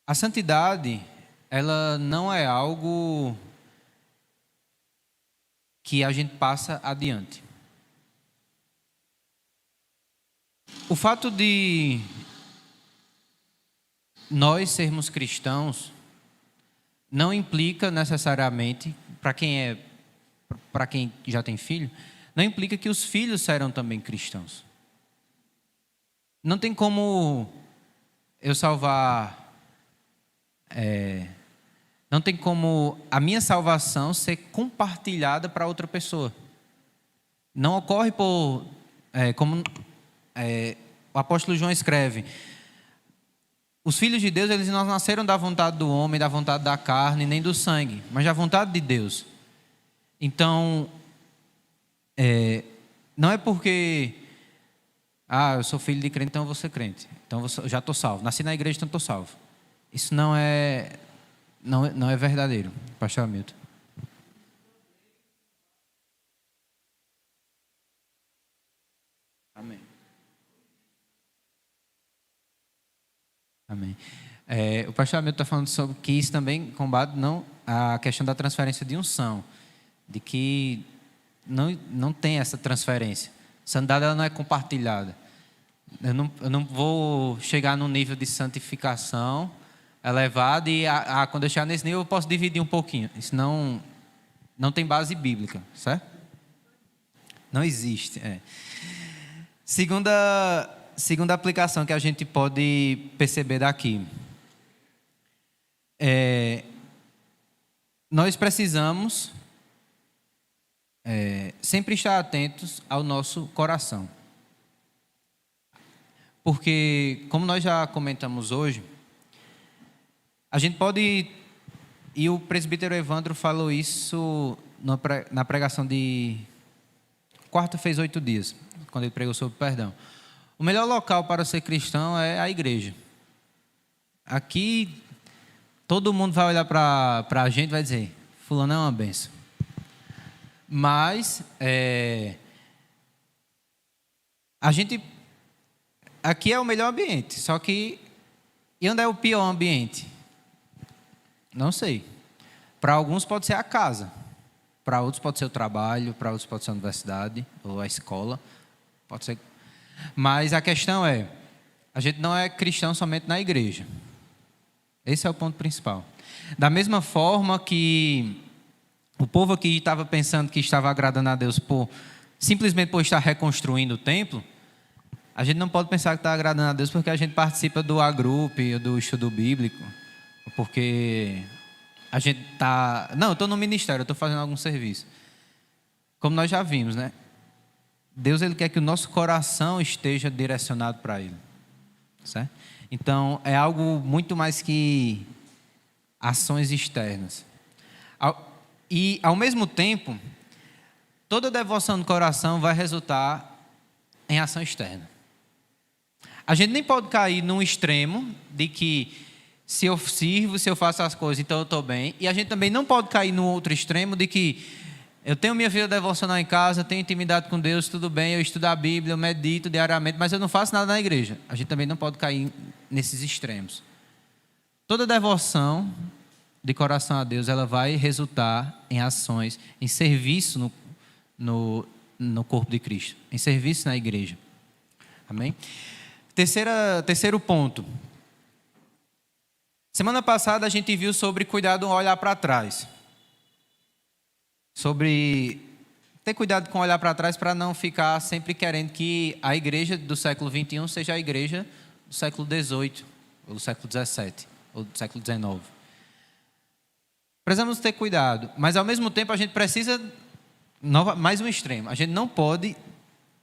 a santidade, ela não é algo que a gente passa adiante. O fato de nós sermos cristãos não implica necessariamente, para quem já tem filho, não implica que os filhos serão também cristãos. Não tem como eu salvar, não tem como a minha salvação ser compartilhada para outra pessoa. Não ocorre como o apóstolo João escreve: os filhos de Deus, eles não nasceram da vontade do homem, da vontade da carne, nem do sangue, mas da vontade de Deus. Então, não é porque eu sou filho de crente, então eu vou ser crente, então eu já estou salvo, nasci na igreja, então estou salvo. Isso não é verdadeiro, pastor Hamilton. Amém. Amém. O pastor Hamilton está falando sobre que isso também combate a questão da transferência de unção, de que não tem essa transferência. Santidade ela não é compartilhada. Eu não vou chegar num nível de santificação elevado e quando eu chegar nesse nível eu posso dividir um pouquinho. Isso não tem base bíblica, certo? Não existe. Segunda aplicação que a gente pode perceber daqui. Nós precisamos sempre estar atentos ao nosso coração. Porque, como nós já comentamos hoje, a gente pode, e o presbítero Evandro falou isso na pregação de quarta fez 8 dias, quando ele pregou sobre perdão. O melhor local para ser cristão é a igreja. Aqui, todo mundo vai olhar para a gente e vai dizer: fulano é uma benção. Mas, a gente... Aqui é o melhor ambiente, só que... E onde é o pior ambiente? Não sei. Para alguns pode ser a casa. Para outros pode ser o trabalho, para outros pode ser a universidade ou a escola. Pode ser... Mas a questão a gente não é cristão somente na igreja. Esse é o ponto principal. Da mesma forma que o povo aqui estava pensando que estava agradando a Deus simplesmente por estar reconstruindo o templo, a gente não pode pensar que está agradando a Deus porque a gente participa do agrupe ou do estudo bíblico, porque a gente está... Não, eu estou no ministério, eu estou fazendo algum serviço. Como nós já vimos, né? Deus ele quer que o nosso coração esteja direcionado para Ele, certo? Então, é algo muito mais que ações externas. E, ao mesmo tempo, toda devoção do coração vai resultar em ação externa. A gente nem pode cair num extremo de que se eu sirvo, se eu faço as coisas, então eu estou bem. E a gente também não pode cair no outro extremo de que eu tenho minha vida devocional em casa, tenho intimidade com Deus, tudo bem, eu estudo a Bíblia, eu medito diariamente, mas eu não faço nada na igreja. A gente também não pode cair nesses extremos. Toda devoção de coração a Deus, ela vai resultar em ações, em serviço no corpo de Cristo, em serviço na igreja. Amém? Terceiro ponto. Semana passada a gente viu sobre cuidado ao olhar para trás. Sobre ter cuidado com olhar para trás para não ficar sempre querendo que a igreja do século XXI seja a igreja do século XVIII, ou do século XVII, ou do século XIX. Precisamos ter cuidado, mas ao mesmo tempo a gente precisa, mais um extremo, a gente não pode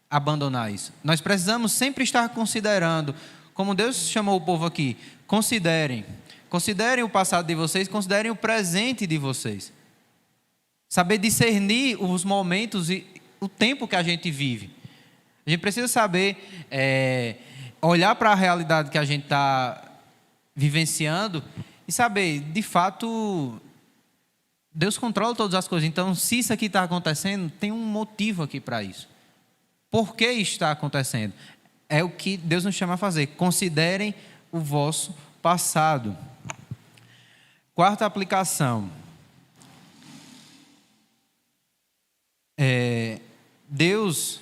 abandonar isso. Nós precisamos sempre estar considerando, como Deus chamou o povo aqui, considerem o passado de vocês, considerem o presente de vocês. Saber discernir os momentos e o tempo que a gente vive. A gente precisa saber olhar para a realidade que a gente está vivenciando e saber, de fato, Deus controla todas as coisas. Então, se isso aqui está acontecendo, tem um motivo aqui para isso. Por que está acontecendo? É o que Deus nos chama a fazer. Considerem o vosso passado. Quarta aplicação. Deus,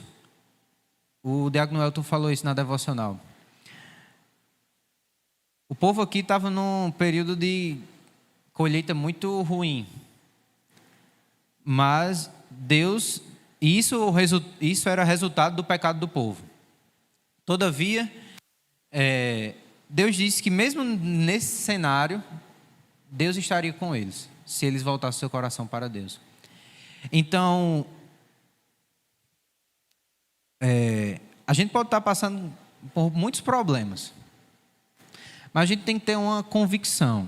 o Diácono Elton falou isso na devocional. O povo aqui estava num período de colheita muito ruim. Mas Deus, isso era resultado do pecado do povo. Todavia, Deus disse que mesmo nesse cenário, Deus estaria com eles, se eles voltassem seu coração para Deus. Então, a gente pode estar passando por muitos problemas, mas a gente tem que ter uma convicção.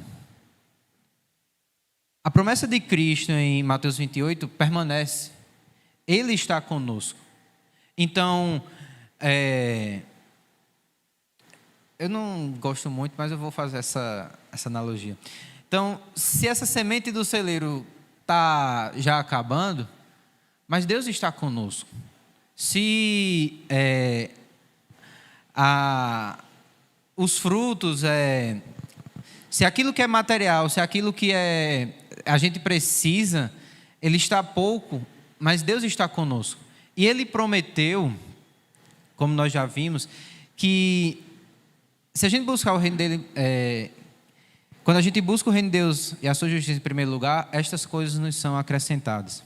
A promessa de Cristo em Mateus 28 permanece. Ele está conosco. Então, eu não gosto muito, mas eu vou fazer essa analogia. Então, se essa semente do celeiro está já acabando, mas Deus está conosco. Se os frutos, se aquilo que é material, se aquilo que a gente precisa, ele está pouco, mas Deus está conosco. E Ele prometeu, como nós já vimos, que se a gente buscar o reino dele, quando a gente busca o reino de Deus e a sua justiça em primeiro lugar, estas coisas nos são acrescentadas.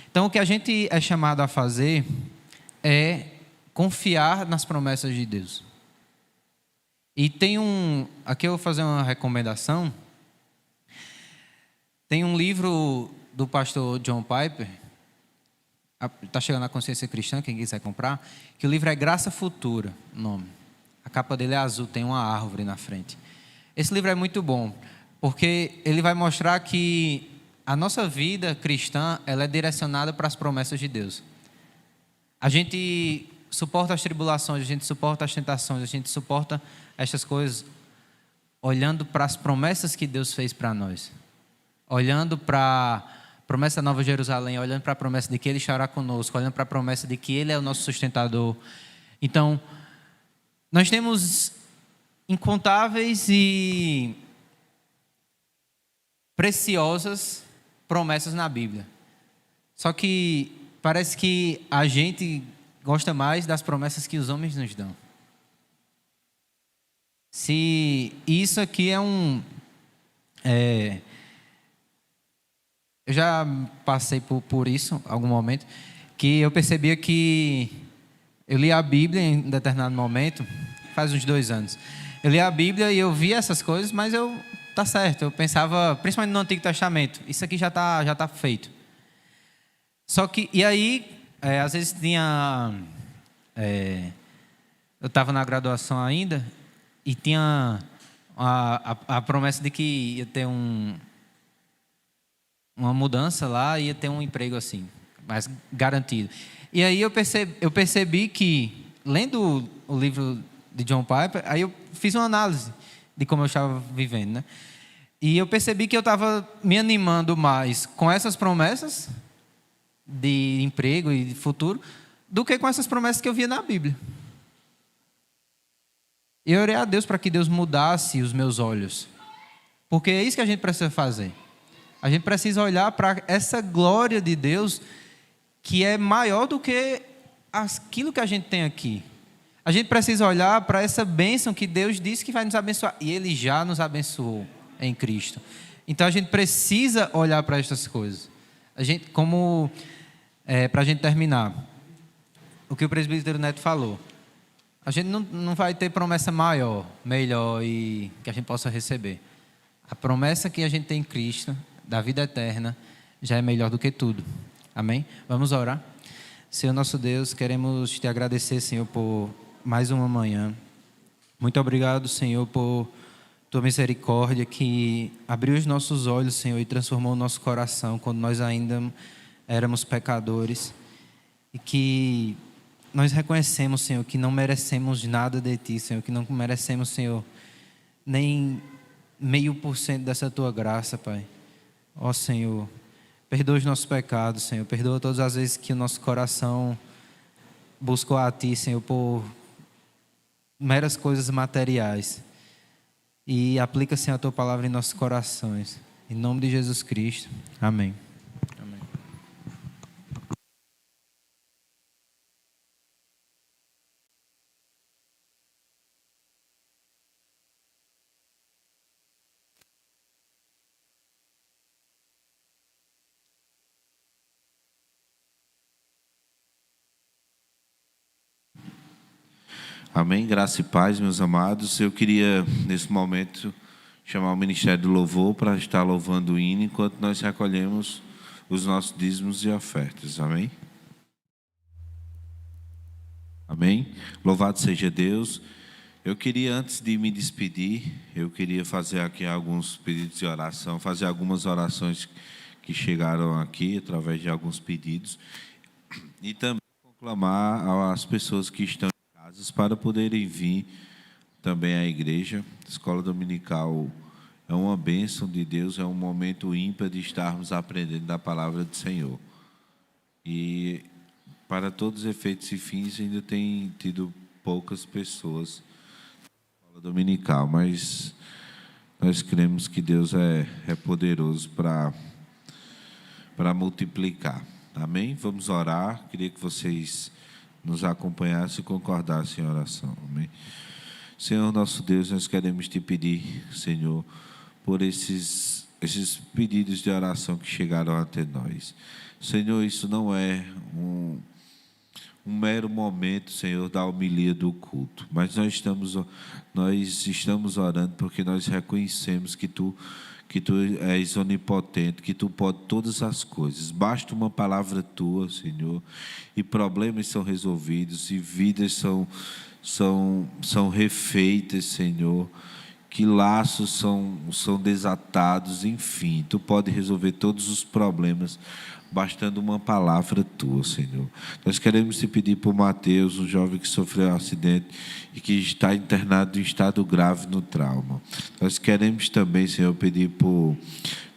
Então, o que a gente é chamado a fazer é confiar nas promessas de Deus. E aqui eu vou fazer uma recomendação. Tem um livro do pastor John Piper, está chegando na Consciência Cristã, quem quiser comprar, que o livro é Graça Futura, o nome. A capa dele é azul, tem uma árvore na frente. Esse livro é muito bom, porque ele vai mostrar que a nossa vida cristã, ela é direcionada para as promessas de Deus. A gente suporta as tribulações, a gente suporta as tentações, a gente suporta estas coisas olhando para as promessas que Deus fez para nós. Olhando para a promessa da Nova Jerusalém, olhando para a promessa de que Ele estará conosco, olhando para a promessa de que Ele é o nosso sustentador. Então, nós temos incontáveis e preciosas promessas na Bíblia. Só que parece que a gente gosta mais das promessas que os homens nos dão. Se isso aqui eu já passei por isso em algum momento, que eu percebia que eu li a Bíblia em determinado momento, faz uns 2 anos. Eu li a Bíblia e eu via essas coisas, mas tá certo, eu pensava, principalmente no Antigo Testamento, isso aqui já tá feito. Só que, e aí, às vezes tinha, eu estava na graduação ainda, e tinha a promessa de que ia ter uma mudança lá, ia ter um emprego assim, mais garantido. E aí eu percebi que, lendo o livro de John Piper, aí eu fiz uma análise de como eu estava vivendo, né? E eu percebi que eu estava me animando mais com essas promessas de emprego e de futuro do que com essas promessas que eu via na Bíblia. E eu orei a Deus para que Deus mudasse os meus olhos, porque é isso que a gente precisa fazer. A gente precisa olhar para essa glória de Deus que é maior do que aquilo que a gente tem aqui. A gente precisa olhar para essa bênção que Deus disse que vai nos abençoar. E Ele já nos abençoou em Cristo. Então a gente precisa olhar para estas coisas. Para a gente terminar, o que o presbítero Neto falou. A gente não vai ter promessa maior, melhor e que a gente possa receber. A promessa que a gente tem em Cristo, da vida eterna, já é melhor do que tudo. Amém? Vamos orar? Senhor nosso Deus, queremos te agradecer, Senhor, por mais uma manhã. Muito obrigado, Senhor, por tua misericórdia que abriu os nossos olhos, Senhor, e transformou o nosso coração quando nós ainda éramos pecadores. E que nós reconhecemos, Senhor, que não merecemos nada de Ti, Senhor, que não merecemos, Senhor, nem 0,5% dessa Tua graça, Pai. Ó Senhor, perdoa os nossos pecados, Senhor, perdoa todas as vezes que o nosso coração buscou a Ti, Senhor, por meras coisas materiais. E aplica, Senhor, a Tua palavra em nossos corações. Em nome de Jesus Cristo. Amém. Amém, graça e paz, meus amados. Eu queria, nesse momento, chamar o Ministério do Louvor para estar louvando o hino enquanto nós recolhemos os nossos dízimos e ofertas. Amém? Amém? Louvado seja Deus. Eu queria, antes de me despedir, eu queria fazer aqui alguns pedidos de oração, fazer algumas orações que chegaram aqui através de alguns pedidos e também conclamar às pessoas que estão para poderem vir também à igreja. A escola dominical é uma bênção de Deus, é um momento ímpar de estarmos aprendendo da palavra do Senhor. E para todos os efeitos e fins ainda tem tido poucas pessoas na escola dominical, mas nós cremos que Deus é poderoso para multiplicar. Amém? Vamos orar. Queria que vocês nos acompanhasse e concordasse em oração. Amém. Senhor nosso Deus, nós queremos te pedir, Senhor, por esses pedidos de oração que chegaram até nós. Senhor, isso não é um mero momento, Senhor, da homilia do culto, mas nós estamos orando porque nós reconhecemos que Tu és onipotente, que Tu podes todas as coisas. Basta uma palavra Tua, Senhor, e problemas são resolvidos, e vidas são refeitas, Senhor, que laços são desatados, enfim. Tu pode resolver todos os problemas, bastando uma palavra Tua, Senhor. Nós queremos te pedir por Mateus, um jovem que sofreu um acidente e que está internado em estado grave no trauma. Nós queremos também, Senhor, pedir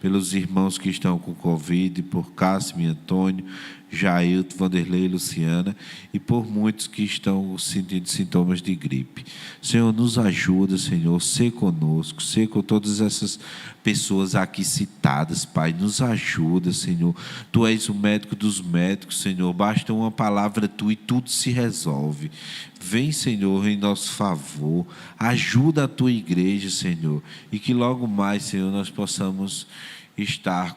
pelos irmãos que estão com Covid, por Cássio e Antônio, Jailton, Vanderlei e Luciana, e por muitos que estão sentindo sintomas de gripe. Senhor, nos ajuda, Senhor, ser conosco, ser com todas essas pessoas aqui citadas, Pai, nos ajuda, Senhor. Tu és o médico dos médicos, Senhor, basta uma palavra Tua e tudo se resolve. Vem, Senhor, em nosso favor, ajuda a Tua igreja, Senhor, e que logo mais, Senhor, nós possamos estar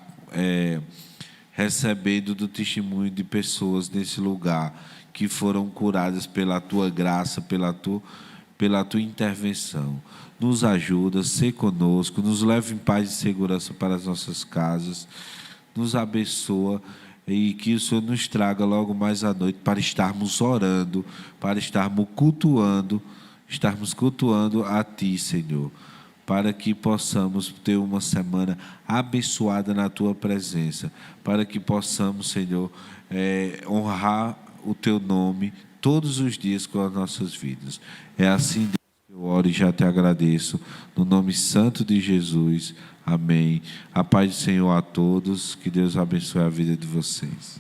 recebendo do testemunho de pessoas nesse lugar que foram curadas pela Tua graça, pela Tua intervenção. Nos ajuda, ser conosco, nos leva em paz e segurança para as nossas casas, nos abençoa e que o Senhor nos traga logo mais à noite para estarmos orando, para estarmos cultuando a Ti, Senhor, para que possamos ter uma semana abençoada na Tua presença, para que possamos, Senhor, honrar o Teu nome todos os dias com as nossas vidas. É assim, Deus, que eu oro e já te agradeço, no nome santo de Jesus. Amém. A paz do Senhor a todos, que Deus abençoe a vida de vocês.